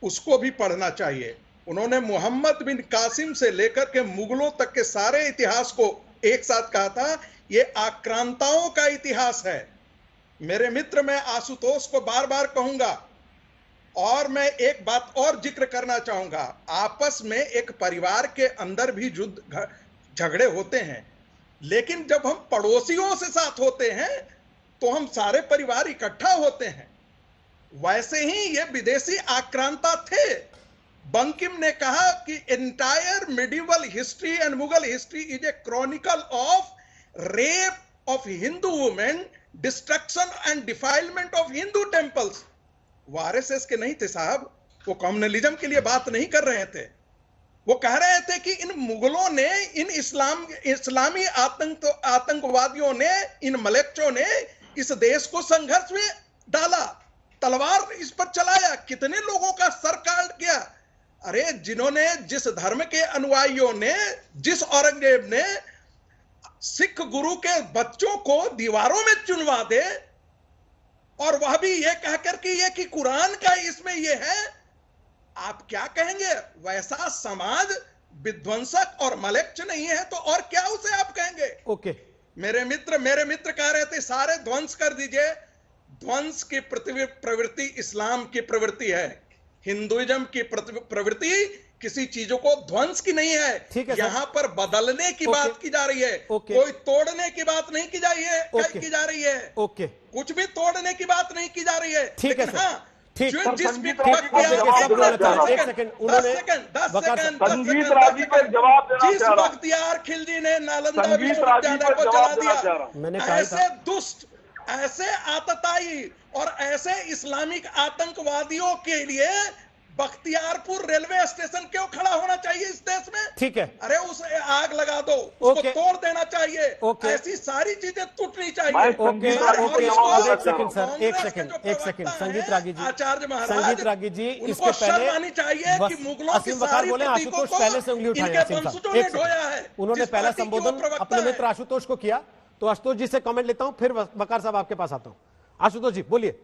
उसको भी पढ़ना चाहिए। उन्होंने मोहम्मद बिन कासिम से लेकर के मुगलों तक के सारे इतिहास को एक साथ कहा था, यह आक्रांताओं का इतिहास है। मेरे मित्र, मैं आशुतोष को बार बार कहूंगा, और मैं एक बात और जिक्र करना चाहूंगा, आपस में एक परिवार के अंदर भी युद्ध झगड़े होते हैं, लेकिन जब हम पड़ोसियों से साथ होते हैं तो हम सारे परिवार इकट्ठा होते हैं। वैसे ही ये विदेशी आक्रांता थे। बंकिम ने कहा कि entire medieval history and Mughal history is a chronicle of rape of Hindu women, destruction and defilement of Hindu temples. वो आरएसएस के नहीं थे साहब, वो कम्युनलिज्म के लिए बात नहीं कर रहे थे। वो कह रहे थे कि इन मुगलों ने, इन इस्लामी आतंकवादियों ने, इन मलेच्चों ने इस देश को संघर्ष में डाला, तलवार इस पर चलाया, कितने लोगों का सर काट गया। अरे जिन्होंने, जिस धर्म के अनुयायियों ने, जिस औरंगजेब ने सिख गुरु के बच्चों को दीवारों में चुनवा दे, और वह भी ये कहकर कि ये कि कुरान का इसमें ये है, आप क्या कहेंगे? वैसा समाज विध्वंसक और मलेच्छ नहीं है तो और क्या उसे आप कहेंगे? ओके, मेरे मित्र कह रहे थे सारे ध्वंस कर दीजिए। ध्वंस की प्रवृत्ति इस्लाम की प्रवृत्ति है, हिंदुइज्म की प्रवृत्ति किसी चीजों को ध्वंस की नहीं है। यहाँ पर बदलने की बात की जा रही है, कोई तोड़ने की बात नहीं की जा रही है। कुछ भी तोड़ने की बात नहीं की जा रही है। ठीक है, हाँ, ठीक, संगीत ठीक, राजी को एक जवाब देना चाह रहा हूं। एक सेकंड, उन्होंने संगीत राजी को जवाब देना जिस चाह रहा हूं। बख्तियार खिलजी ने नालंदा संगीत राजी विश्वविद्यालय को को जवाब जला देना चाह रहा हूं। दिया, मैंने कहा ऐसे दुष्ट, ऐसे आतताई और ऐसे इस्लामिक आतंकवादियों के लिए बख्तियारपुर रेलवे स्टेशन क्यों खड़ा होना चाहिए इस देश में? ठीक है, अरे उसे आग लगा दो, उसको ओके। तोड़ देना चाहिए, ओके। ऐसी सारी चीजें टूटनी चाहिए। ओके, और ओके, इसको एक सेकंड सर, एक कांग्रेस के सेकंड, जो एक सेकंड, प्रवक्ता संगीत हैं, रागी जी, आचार्य महाराज, संगीत रागी जी, उनको इसके शर्म पहले आनी चाहिए कि मुगलों की असीम वकार सारी बोले, प्रतीकों आशुतोष को पहले से उंगली उठाए, इनके असीम वंशजों साहब, ने एक सेकंड। ढोया है। उन्होंने जिस पहला पार्टी की वो संबोधन प्रवक्ता अपने है। मित्र आशुतोष को किया, तो आशुतोष जी से कमेंट लेता हूं, फिर वकार साहब आपके पास आता हूं। आशुतोष जी बोलिए।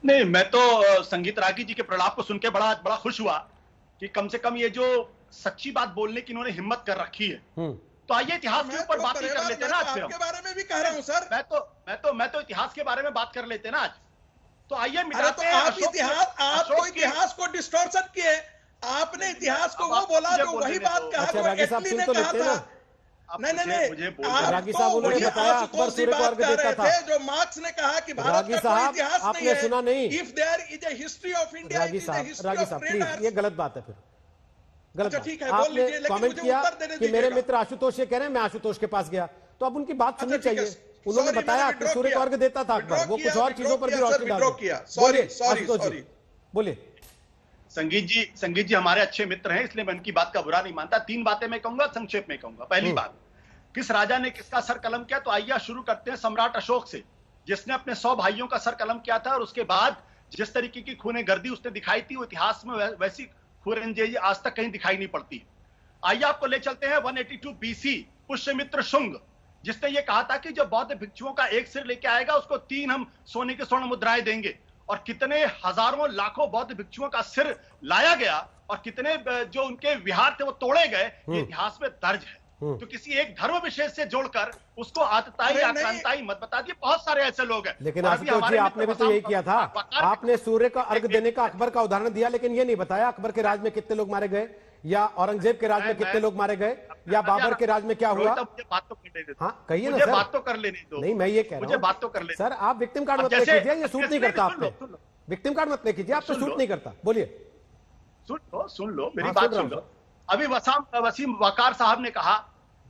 नहीं, मैं तो संगीत रागी जी के प्रलाप को सुन के बड़ा खुश हुआ कि कम से कम ये जो सच्ची बात बोलने की इन्होंने हिम्मत कर रखी है। तो आइए इतिहास के ऊपर बात ही कर लेते हैं ना आज। आपके बारे में भी कह रहा हूं सर। मैं तो इतिहास के बारे में बात कर लेते हैं ना आज। तो आइए अरे मिटाते तो हैं आप इतिहास को डिस्टॉर्शन किए, आपने इतिहास को वो बोला जो वही बात कहा अच्छा, जो रागी साहब एटली ने सुन तो कहा लेते हैं था। ना। नहीं, रागी साहब उन्होंने बताया अकबर सूर्य को अर्घ देता था। जो मार्क्स ने कहा कि भारत रागी का कोई साहब, इतिहास नहीं आपने है। सुना नहीं। If there is a history of India, Ragi साहब प्लीज, ये गलत बात है, फिर गलत अच्छा, बात। ठीक है, बोल आपने लीजिए, लेकिन कमेंट मुझे किया उत्तर देने कि मेरे दीजिएगा। मित्र आशुतोष ये कह रहे हैं, मैं आशुतोष के पास गया, तो अब उनकी बात सुननी अच्छा, ठीक है, चाहिए। उन्होंने sorry, बताया मैंने कि सूर्य को अर्घ देता था अकबर, वो कुछ और चीजों पर भी रोशनी डाल रहे हैं। बोलिए आशुतोष जी, बोलिए। संगीत जी हमारे अच्छे मित्र हैं, इसलिए मैं उनकी बात का बुरा नहीं मानता। 3 बातें मैं कहूंगा, संक्षेप में कहूंगा। पहली बात, किस राजा ने किसका सर कलम किया? तो आइए शुरू करते हैं सम्राट अशोक से, जिसने अपने 100 भाइयों का सर कलम किया था, और उसके बाद जिस तरीके की खूने गर्दी उसने दिखाई थी, वो इतिहास में वैसी खूनरेंजेजी आज तक कहीं दिखाई नहीं पड़ती। आइए आपको ले चलते हैं 182 BC, पुष्यमित्र शुंग, जिसने ये कहा था कि जो बौद्ध भिक्षुओं का एक सिर लेके आएगा उसको 3 हम सोने के स्वर्ण मुद्राएं देंगे। और कितने हजारों लाखों बौद्ध भिक्षुओं का सिर लाया गया, और कितने जो उनके विहार थे वो तोड़े गए, ये इतिहास में दर्ज है। तो किसी एक धर्म विशेष से जोड़कर उसको आतताई या क्रांताई मत बता दिए। बहुत सारे ऐसे लोग हैं। लेकिन आशुतोष जी, आपने भी तो यही किया था। आपने सूर्य का अर्घ देने का अकबर का उदाहरण दिया, लेकिन ये नहीं बताया अकबर के राज में कितने लोग मारे गए, या औरंगजेब के राज में कितने लोग मारे गए, या बाबर के राज में क्या हुआ। मुझे बात तो करने दो। हाँ कहिए ना सर, सर, बात तो कर लेने दो। नहीं, मैं ये कह रहा हूं, मुझे बात तो कर लेने सर। आप विक्टिम कार्ड मत ले कीजिए, ये सूट नहीं करता आप पे। विक्टिम कार्ड मत ले कीजिए, आप तो सूट नहीं करता। बोलिए। सुन लो मेरी बात सुन लो। अभी वसीम वकार साहब ने कहा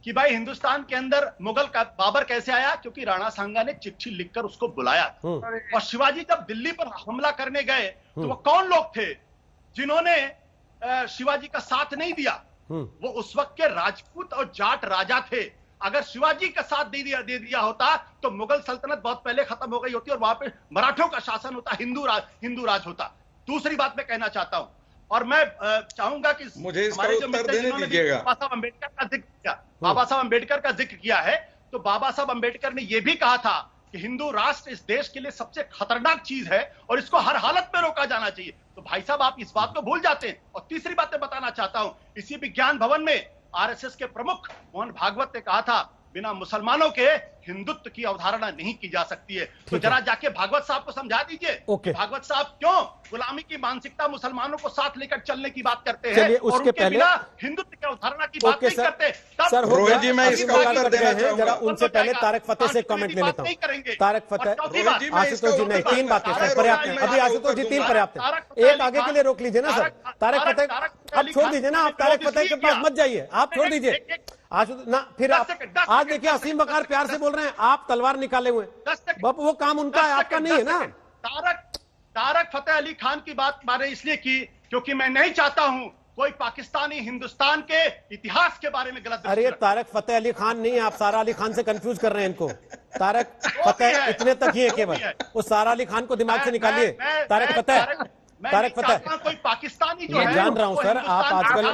कि भाई हिंदुस्तान के अंदर मुगल का बाबर कैसे आया? क्योंकि राणा सांगा ने चिट्ठी लिखकर उसको बुलाया। और शिवाजी जब दिल्ली पर हमला करने गए तो वो कौन लोग थे जिन्होंने शिवाजी का साथ नहीं दिया? वो उस वक्त के राजपूत और जाट राजा थे। अगर शिवाजी का साथ दे दिया होता तो मुगल सल्तनत बहुत पहले खत्म हो गई होती और वहां पे मराठों का शासन होता, हिंदू राज होता। दूसरी बात मैं कहना चाहता हूं, और मैं चाहूंगा कि मुझे इसका हमारे जो उत्तर मित्र देने जिन्होंने दीजिएगा। बाबा साहब अम्बेडकर का जिक्र किया, बाबा साहब अम्बेडकर का जिक्र किया है, तो बाबा साहब अम्बेडकर ने यह भी कहा था कि हिंदू राष्ट्र इस देश के लिए सबसे खतरनाक चीज है और इसको हर हालत में रोका जाना चाहिए। तो भाई साहब आप इस बात को भूल जाते हैं। और तीसरी बात मैं बताना चाहता हूं, इसी विज्ञान भवन में आरएसएस के प्रमुख मोहन भागवत ने कहा था बिना मुसलमानों के हिंदुत्व की अवधारणा नहीं की जा सकती है। तो जरा जाके भागवत साहब को समझा दीजिए भागवत साहब क्यों गुलामी की मानसिकता मुसलमानों को साथ लेकर चलने की बात करते हैं और उनके बिना हिंदुत्व की अवधारणा की बात नहीं करते। सर रोहित जी, मैं इसका उत्तर देना चाहूंगा। जरा उनसे पहले तारक फतेह से कमेंट ले लेता हूं। तारक फतेह, आशुतोष जी नहीं, 3 बातें सर पर्याप्त है। अभी आशुतोष जी 3 पर्याप्त है, एक आगे के लिए रोक लीजिए ना सर। तारक फतेह अब छोड़ दीजिए ना, आप तारक फतेह के पास मत जाइए, आप छोड़ दीजिए आशुतोष ना। फिर आप आज देखिए असीम वकार प्यार से बोल रहे हैं, आप तलवार निकाले हुए, बाप वो काम उनका है, आपका नहीं है ना। तारक फतेह अली खान की बात मैंने इसलिए की क्योंकि मैं नहीं चाहता हूं कोई पाकिस्तानी हिंदुस्तान के इतिहास के बारे में गलत। अरे तारक फतेह अली खान नहीं, आप सारा अली खान से कंफ्यूज कर रहे हैं इनको। तारक फतेह इतने तक ही है केवल, वो सारा अली खान को दिमाग से निकालिए। तारक फतेह कोई पाकिस्तानी जो मैं जान रहा हूं सर, आप आजकल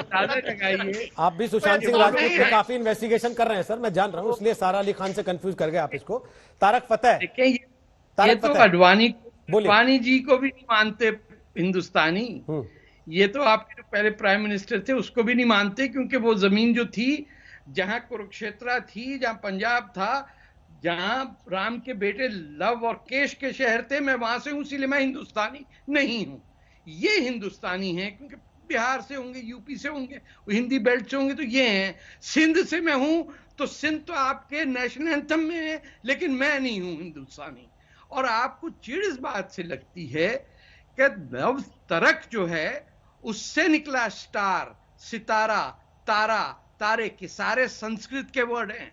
आप भी सुशांत सिंह राजपूत पे काफी इन्वेस्टिगेशन कर रहे हैं सर, मैं जान रहा हूं, इसलिए सारा अली खान से कंफ्यूज कर गए आप इसको। तारक फतेह, ये तो अडवाणी जी को भी नहीं मानते हिंदुस्तानी, ये तो आपके जो पहले प्राइम मिनिस्टर थे उसको भी नहीं मानते, क्योंकि वो जमीन जो थी जहां कुरुक्षेत्र थी, जहां पंजाब था, जहां राम के बेटे लव और केश के शहर थे, मैं वहां से हूं, इसलिए मैं हिंदुस्तानी नहीं हूं। ये हिंदुस्तानी हैं क्योंकि बिहार से होंगे, यूपी से होंगे, हिंदी बेल्ट से होंगे, तो ये हैं। सिंध से मैं हूं तो सिंध तो आपके नेशनल एंथम में है, लेकिन मैं नहीं हूं हिंदुस्तानी। और आपको चिढ़ इस बात से लगती है कि नव तरक जो है उससे निकला स्टार, सितारा, तारा, तारे के सारे संस्कृत के वर्ड हैं।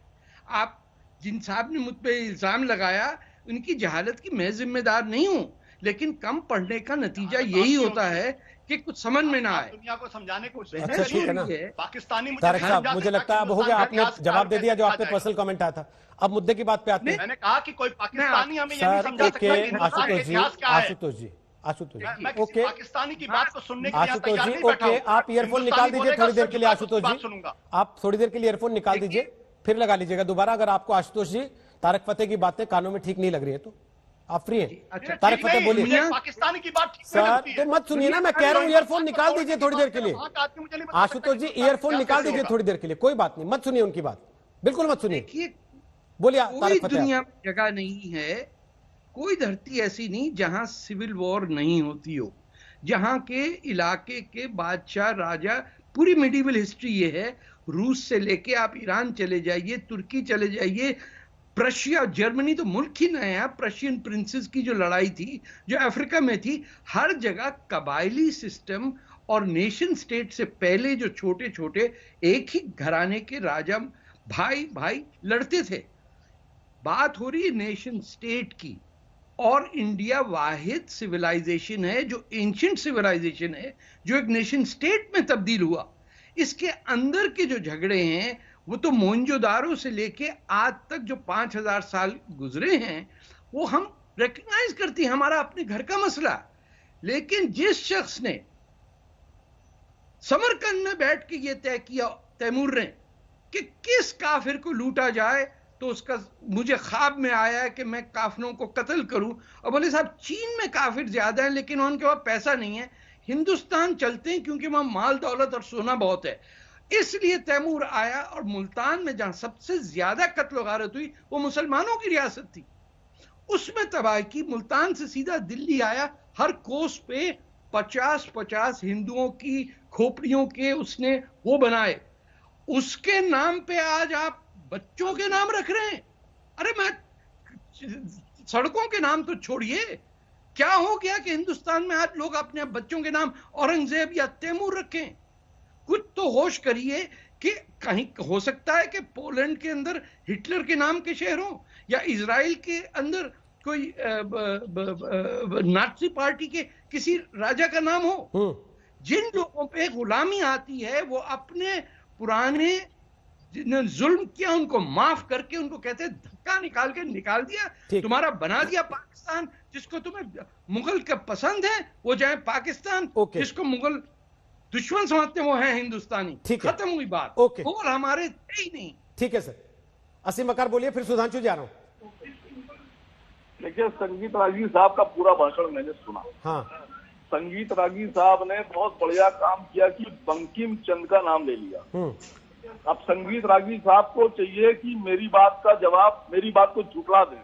आप जिन साहब ने मुझ पे इल्जाम लगाया उनकी जहालत की मैं जिम्मेदार नहीं हूं, लेकिन कम पढ़ने का नतीजा यही होता है कि कुछ समझ में ना आए। दुनिया को समझाने को अच्छा ठीक है ना पाकिस्तानी तारक साहब, मुझे लगता है अब हो गया, आपने जवाब दे दिया जो आपने पर्सनल कमेंट आया था। अब मुद्दे की बात पे आते हैं। मैंने कहा कि कोई पाकिस्तानी हमें ये नहीं समझा सकता कि हिंदुस्तान का इतिहास क्या है। आशुतोष जी मैं किसी पाकिस्तानी की बात को सुनने के लिए आशुतोष तैयार जी नहीं बैठा हूं। आप ईयरफोन निकाल दीजिए थोड़ी देर के लिए। आशुतोष जी सुनूंगा। आप थोड़ी देर के लिए ईयरफोन निकाल दीजिए, फिर लगा लीजिएगा दोबारा। अगर आपको आशुतोष जी तारक फतेह की बातें कानों में ठीक नहीं लग रही है तो आप फ्री हैं। अच्छा तारक फतेह बोलिए। पाकिस्तानी की बात ठीक सर तो मत सुनिए ना, मैं कह रहा हूँ ईयरफोन निकाल दीजिए थोड़ी देर के लिए। आशुतोष जी ईयरफोन निकाल दीजिए थोड़ी देर के लिए, कोई बात नहीं, मत सुनिए उनकी बात, बिल्कुल मत सुनिए। बोलिए कोई दुनिया में जगह नहीं है, कोई धरती ऐसी नहीं जहां सिविल वॉर नहीं होती हो, जहां के इलाके के बादशाह राजा, पूरी मिडिवल हिस्ट्री ये है। रूस से लेके आप ईरान चले जाइए, तुर्की चले जाइए, प्रशिया, जर्मनी तो मुल्क ही नया है। प्रशियन प्रिंसेस की जो लड़ाई थी जो अफ्रीका में थी, हर जगह कबायली सिस्टम और नेशन स्टेट से पहले जो छोटे छोटे एक ही घराने के राजा भाई भाई लड़ते थे। बात हो रही है नेशन स्टेट की, और इंडिया वाहिद सिविलाइजेशन है जो एंशिएंट सिविलाइजेशन है जो एक नेशन स्टेट में तब्दील हुआ। इसके अंदर के जो झगड़े हैं वो तो मोहनजोदारो से लेके आज तक जो 5000 साल गुजरे हैं वो हम रिकॉग्नाइज करते हैं, हमारा अपने घर का मसला। लेकिन जिस शख्स ने समरकंद में बैठ के ये तय किया तैमूर ने कि किस काफिर को लूटा जाए, तो उसका मुझे ख्वाब में आया कि मैं काफिरों को कत्ल करूं, और बोले साहब चीन में काफिर ज्यादा है लेकिन उनके पास पैसा नहीं है, हिंदुस्तान चलते हैं क्योंकि वहां माल दौलत और सोना बहुत है। इसलिए तैमूर आया, और मुल्तान में जहां सबसे ज्यादा कत्ल गारत हुई वो मुसलमानों की रियासत थी, उसमें तबाही की। मुल्तान से सीधा दिल्ली आया, हर कोस पे 50-50 हिंदुओं की खोपड़ियों के उसने वो बनाए। उसके नाम पे आज आप बच्चों के नाम रख रहे हैं। अरे मैं सड़कों के नाम तो छोड़िए, क्या हो गया कि हिंदुस्तान में आज लोग अपने बच्चों के नाम औरंगजेब या तैमूर रखें? कुछ तो होश करिए कि कहीं हो सकता है कि पोलैंड के अंदर हिटलर के नाम के शहर हो, या इजराइल के अंदर कोई नाजी पार्टी के किसी राजा का नाम हो। जिन लोगों पे गुलामी आती है वो अपने पुराने जिन्होंने जुल्म किया उनको माफ करके उनको कहते हैं धक्का निकाल के निकाल दिया, तुम्हारा बना दिया पाकिस्तान। जिसको तुम्हें मुगल का पसंद है वो जाए पाकिस्तान, जिसको मुगल दुश्मन समझते वो है हिंदुस्तानी। खत्म हुई बात। और हमारे थे ही नहीं। ठीक है सर, असीम मकार बोलिए, फिर सुधांशु जा रहा हूं। देखिए, संगीत रागी साहब का पूरा भाषण मैंने सुना। हाँ, संगीत रागी साहब ने बहुत बढ़िया काम किया कि बंकिम चंद्र का नाम ले लिया। अब संगीत रागी साहब को चाहिए कि मेरी बात का जवाब, मेरी बात को झुठला दें।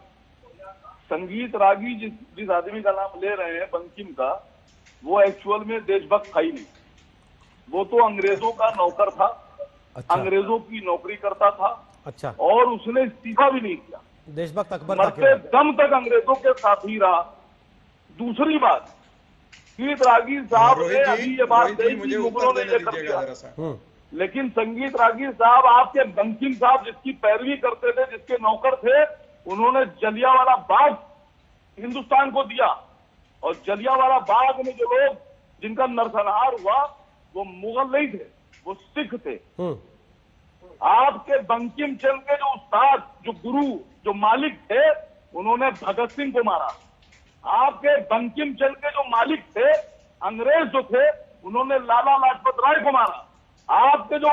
संगीत रागी जिस आदमी का नाम ले रहे हैं बंकिम का, वो एक्चुअल में देशभक्त था ही नहीं। वो तो अंग्रेजों का नौकर था। अच्छा। अंग्रेजों की नौकरी करता था। अच्छा। और उसने इस्तीफा भी नहीं किया। देशभक्त अकबर मरते दम तक अंग्रेजों के साथ ही रहा। दूसरी बात, संगीत रागी साहब ने अभी ये बात कही कि मुगलों ने ये कर दिया, लेकिन संगीत रागी साहब आपके बंकिम साहब जिसकी पैरवी करते थे, जिसके नौकर थे, उन्होंने जलियांवाला बाग हिंदुस्तान को दिया। और जलियांवाला बाग में जो लोग जिनका नरसंहार हुआ वो मुगल नहीं थे, वो सिख थे। आपके बंकिम चंद्र के जो उस्ताद, जो गुरु, जो मालिक थे, उन्होंने भगत सिंह को मारा। आपके बंकिम चंद्र के जो मालिक थे, अंग्रेज जो थे, उन्होंने लाला लाजपत राय को मारा। आपके जो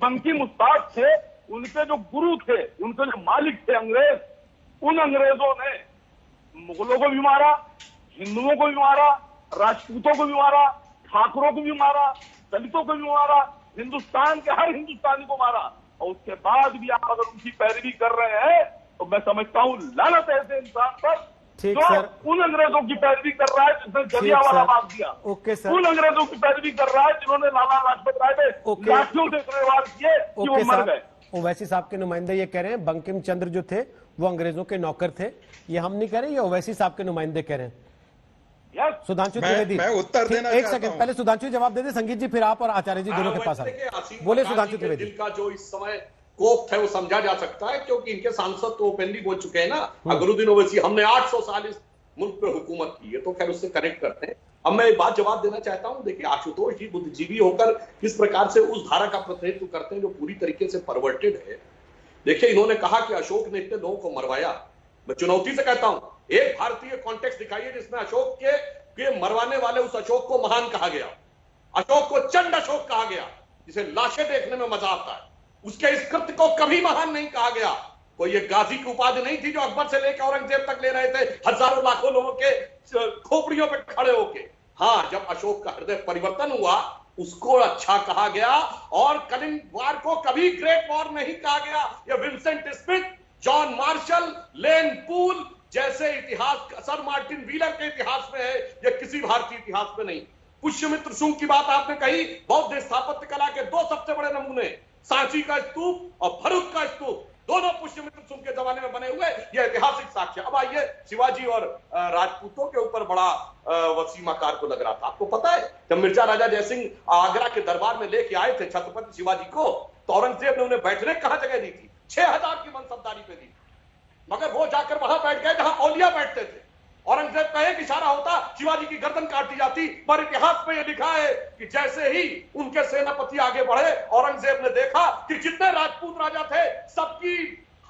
बंकिम उस्ताद थे, उनके जो गुरु थे, उनके जो मालिक थे अंग्रेज, उन अंग्रेजों ने मुगलों को भी मारा, हिंदुओं को भी मारा, राजपूतों को भी मारा, ठाकुरों को भी मारा, दलितों को भी मारा, हिंदुस्तान के हर हिंदुस्तानी को मारा। और उसके बाद भी आप अगर उनकी पैरवी कर रहे हैं तो मैं समझता हूँ लानत है ऐसे इंसान पर जो उन अंग्रेजों की पैरवी कर रहा है जिसने जलियांवाला बाग दिया। उन अंग्रेजों की पैरवी कर रहा है जिन्होंने लाला लाजपत राय पे लाठियों से इतने वार किए कि वो मर गए। ओवैसी साहब के नुमाइंदे ये कह रहे हैं बंकिम चंद्र जो थे वो अंग्रेजों के नौकर थे। ये हम नहीं कह रहे, ये ओवैसी साहब के नुमाइंदे कह रहे हैं। सुधांशु त्रिवेदी, मैं उत्तर देना एक चाहता सेकंड हूं। पहले सुधांशु जवाब दे दे, संगीत जी फिर आप और आचार्य जी दोनों के पास आए। बोले सुधांशु त्रिवेदी। दिल का जो इस समय कोप है वो समझा जा सकता है, क्योंकि इनके सांसद तो ओपनली बोल चुके हैं ना, अकबरुद्दीन ओवैसी, हमने 800 साल इस मुल्क पे हुकूमत की है, तो खैर उससे कनेक्ट करते हैं। अब मैं एक बात जवाब देना चाहता हूं। देखिए, आशुतोष जी बुद्धिजीवी होकर किस प्रकार से उस धारा का प्रतिनिधित्व करते हैं जो पूरी तरीके से परवर्टेड है। देखिए, इन्होंने कहा कि अशोक ने इतने लोगों को मरवाया। मैं चुनौती से कहता हूं, एक भारतीय कॉन्टेक्स्ट दिखाइए जिसमें अशोक के मरवाने वाले उस अशोक को महान कहा गया, अशोक को चंड अशोक कहा गया, जिसे लाशें देखने में मजा आता है। उसके इस कृत्य को कभी महान नहीं कहा गया। कोई ये गाजी की उपाधि नहीं थी जो अकबर से लेकर औरंगजेब तक ले रहे थे, हजारों लाखों लोगों के खोपड़ियों पे खड़े होके। हाँ, जब अशोक का हृदय परिवर्तन हुआ उसको अच्छा कहा गया, और कलिंग वार को कभी ग्रेट वॉर नहीं कहा गया। या विंसेंट स्मिथ, जॉन मार्शल, लेन पूल जैसे इतिहास सर मार्टिन व्हीलर के इतिहास में है, यह किसी भारतीय इतिहास में नहीं। पुष्यमित्र शुंग की बात आपने कही, बौद्ध स्थापत्य कला के दो सबसे बड़े नमूने, सांची का स्तूप और भरूच का स्तूप, दोनों पुष्यमित्र शुंग के जमाने में बने हुए, यह ऐतिहासिक साक्ष्य। अब आइए, शिवाजी और राजपूतों के ऊपर बड़ा वसीमाकार को लग रहा था। आपको पता है, जब मिर्जा राजा जयसिंह आगरा के दरबार में लेके आए थे छत्रपति शिवाजी को, तो औरंगजेब ने उन्हें बैठने कहां जगह दी थी? 6000 की मनसबदारी पे दी, मगर वो जाकर वहां बैठ गए जहां औलिया बैठते थे। औरंगजेब का एक इशारा होता, शिवाजी की गर्दन काट दी जाती। पर इतिहास में यह लिखा है कि जैसे ही उनके सेनापति आगे बढ़े, औरंगजेब ने देखा कि जितने राजपूत राजा थे सबकी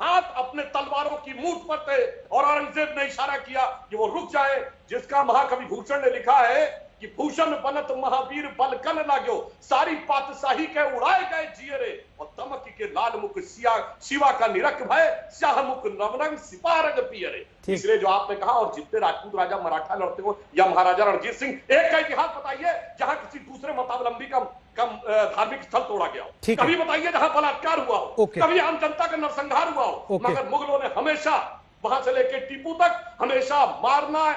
हाथ अपने तलवारों की मूठ पर थे, और औरंगजेब ने इशारा किया कि वो रुक जाए, जिसका महाकवि भूषण ने लिखा है कि भूषण बनत महावीर बलकन लागो, सारी पातशाही के उड़ाए गए जियरे, और तमकी के लाल मुख शिवा का निरख भय, शाह मुख नवरंग सिपारंग पियरे। इसलिए जो आपने कहा, और जितने राजपूत राजा मराठा लड़ते हो या महाराजा रणजीत सिंह, एक का इतिहास बताइए जहां किसी दूसरे मतावलंबी का धार्मिक स्थल तोड़ा गया हो, कभी बताइए जहां बलात्कार हुआ हो, कभी आम जनता का नरसंहार हुआ हो। मगर मुगलों ने हमेशा, वहां से लेकर टीपू तक, हमेशा मारना,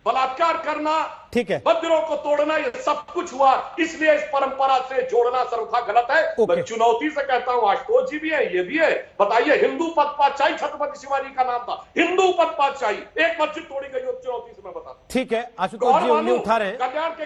बलात्कार करना, ठीक है, मंदिरों को तोड़ना, ये सब कुछ हुआ। इसलिए इस परंपरा से जोड़ना सर्वथा गलत है। मैं चुनौती से कहता हूं, आशुतोष जी भी है, ये भी है, बताइए, हिंदू पद पातशाही छत्रपति शिवाजी का नाम था, हिंदू पद पातशाही, एक मस्जिद तोड़ी गई हो, चुनौती से मैं बताता। ठीक है, आशुतोष जी उंगली उठा रहे हैं,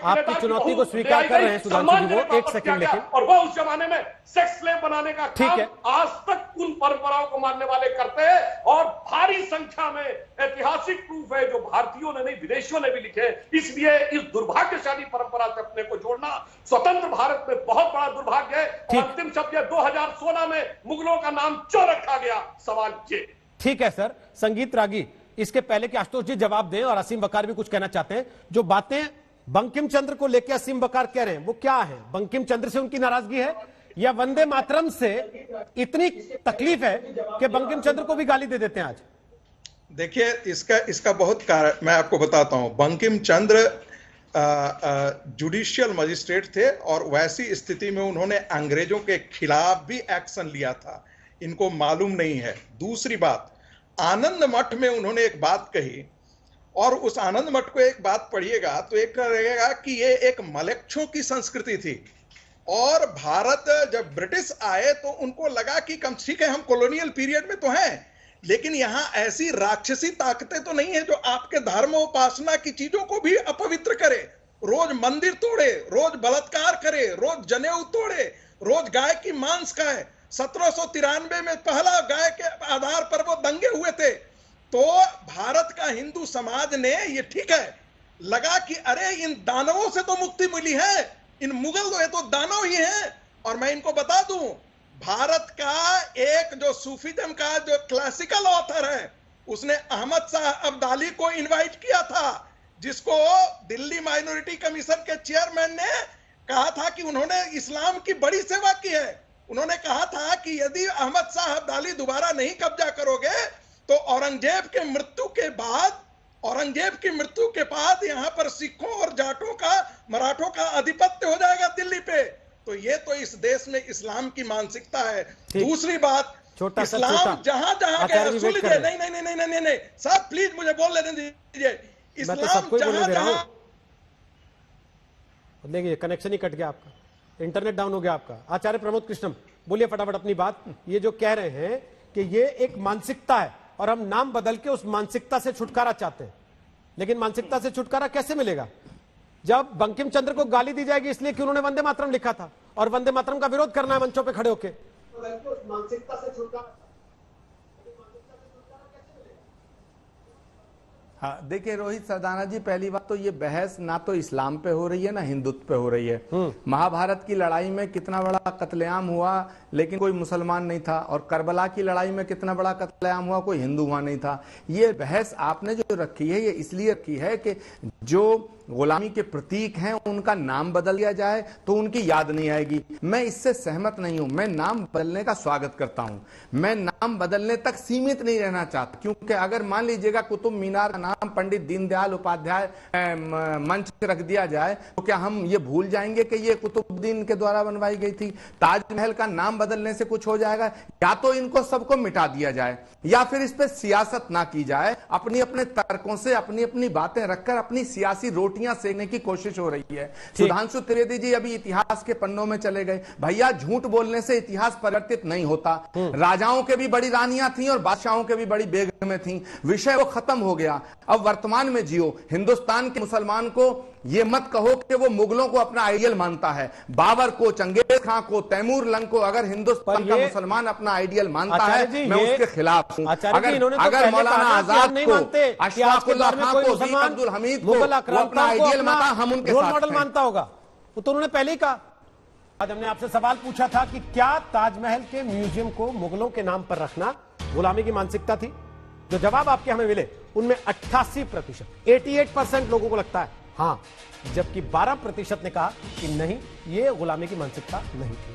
आपकी चुनौती को स्वीकार कर रहे हैं सुधांशु जी, वो एक सेकंड लेकिन, और वो उस जमाने में सेक्स स्लेव बनाने का काम आज तक उन परंपराओं को मानने वाले करते हैं, और भारी संख्या में ऐतिहासिक प्रूफ है जो भारतीयों ने नहीं विदेशियों ने भी लिखे। इसलिए इस दुर्भाग्यशाली परंपरा से अपने को जोड़ना स्वतंत्र भारत में बहुत बड़ा दुर्भाग्य है। अंतिम शब्द 2016 में मुगलों का नाम क्यों रखा गया, सवाल ये। ठीक है सर, संगीत रागी, इसके पहले कि आशुतोष जी जवाब दें, और असीम बकार भी कुछ कहना चाहते हैं, जो बातें बंकिम चंद्र को लेकर असीम बकार कह रहे हैं वो क्या है? बंकिम चंद्र से उनकी नाराजगी है, या वंदे मातरम से इतनी तकलीफ है कि बंकिम चंद्र को भी गाली दे देते हैं आज? देखिए, इसका बहुत कारण मैं आपको बताता हूं। बंकिम चंद्र जुडिशियल मजिस्ट्रेट थे, और वैसी स्थिति में उन्होंने अंग्रेजों के खिलाफ भी एक्शन लिया था, इनको मालूम नहीं है। दूसरी बात, आनंद मठ में उन्होंने एक बात कही, और उस आनंद मठ को एक बात पढ़िएगा तो एक रहेगा कि ये एक मलेच्छों की संस्कृति थी, और भारत जब ब्रिटिश आए तो उनको लगा कि कम ठीक है, हम कॉलोनियल पीरियड में तो हैं, लेकिन यहां ऐसी राक्षसी ताकतें तो नहीं है जो आपके धर्मोपासना की चीजों को भी अपवित्र करे, रोज मंदिर तोड़े, रोज बलात्कार करे, रोज जनेऊ तोड़े, रोज गाय की मांस खाए। 1793 में पहला गाय के आधार पर वो दंगे हुए थे। तो भारत का हिंदू समाज ने, ये ठीक है, लगा कि अरे इन दानवों से तो मुक्ति मिली है, इन मुगल तो दानव ही हैं। और मैं इनको बता दूं, भारत का एक जो सूफीज्म का जो क्लासिकल ऑथर है, उसने अहमद शाह अब्दाली को इनवाइट किया था, जिसको दिल्ली माइनॉरिटी कमीशन के चेयरमैन ने कहा था कि उन्होंने इस्लाम की बड़ी सेवा की है। उन्होंने कहा था कि यदि अहमद शाह अब्दाली दोबारा नहीं कब्जा करोगे तो औरंगजेब के मृत्यु के बाद यहां पर सिखों और जाटों का, मराठों का आधिपत्य हो जाएगा दिल्ली पे। तो ये तो इस देश में इस्लाम की मानसिकता है। दूसरी बात, इस्लाम जहां जहां गया, सुन लीजिए, नहीं साहब प्लीज मुझे बोल लेने दीजिए। इस्लाम जहां जहां, देखिए कनेक्शन ही कट गया आपका, इंटरनेट डाउन हो गया आपका। आचार्य प्रमोद कृष्णम, बोलिए फटाफट अपनी बात। ये जो कह रहे हैं कि ये एक मानसिकता है और हम नाम बदल के उस मानसिकता से छुटकारा चाहते हैं, लेकिन मानसिकता से छुटकारा कैसे मिलेगा जब बंकिम चंद्र को गाली दी जाएगी इसलिए कि उन्होंने वंदे मातरम लिखा था और वंदे मातरम का विरोध करना है मंचों पे खड़े होके? मानसिकता से छुटकारा, हाँ, देखिए रोहित सरदाना जी, पहली बात तो ये बहस ना तो इस्लाम पे हो रही है ना हिंदुत्व पे हो रही है। महाभारत की लड़ाई में कितना बड़ा कत्लेआम हुआ लेकिन कोई मुसलमान नहीं था, और करबला की लड़ाई में कितना बड़ा कत्लेआम हुआ, कोई हिंदू वहां नहीं था। ये बहस आपने जो रखी है ये इसलिए रखी है कि जो गुलामी के प्रतीक हैं उनका नाम बदल दिया जाए तो उनकी याद नहीं आएगी। मैं इससे सहमत नहीं हूं। मैं नाम बदलने का स्वागत करता हूं। मैं नाम बदलने तक सीमित नहीं रहना चाहता, क्योंकि अगर मान लीजिएगा कुतुब मीनार का नाम पंडित दीनदयाल उपाध्याय मंच रख दिया जाए तो क्या हम ये भूल जाएंगे कि ये कुतुबुद्दीन के द्वारा बनवाई गई थी? ताजमहल का नाम बदलने से कुछ हो जाएगा? या तो इनको सबको मिटा दिया जाए या फिर इस पे सियासत ना की जाए। अपनी अपने तर्कों से अपनी अपनी बातें रखकर अपनी सियासी रोटियां सेकने की कोशिश हो रही है। सुधांशु त्रिवेदी जी अभी इतिहास के पन्नों में चले गए। भैया, झूठ बोलने से इतिहास परिवर्तित नहीं होता। राजाओं के भी बड़ी रानियां थी और बादशाहों के भी बड़ी बेगमें थी। विषय वो खत्म हो गया। अब वर्तमान में जियो। हिंदुस्तान के मुसलमान को ये मत कहो कि वो मुगलों को अपना आइडियल मानता है। बाबर को, चंगेज खां को, तैमूर लंग को अगर हिंदुस्तान का मुसलमान अपना आइडियल मानता है, मैं उसके खिलाफ हूं। अगर मौलाना आजाद को, अशफाकुल्लाह खां को, अब्दुल हमीद को अपना आइडियल मानता, हम उनके रोल मॉडल मानता होगा। वो तो उन्होंने पहले ही कहा। आज हमने आपसे सवाल पूछा था कि क्या ताजमहल के म्यूजियम को मुगलों के नाम पर रखना गुलामी की मानसिकता थी? जो जवाब आपके हमें मिले उनमें 88%, 88% लोगों को लगता है हाँ, जबकि 12% ने कहा कि नहीं, ये गुलामी की मानसिकता नहीं थी।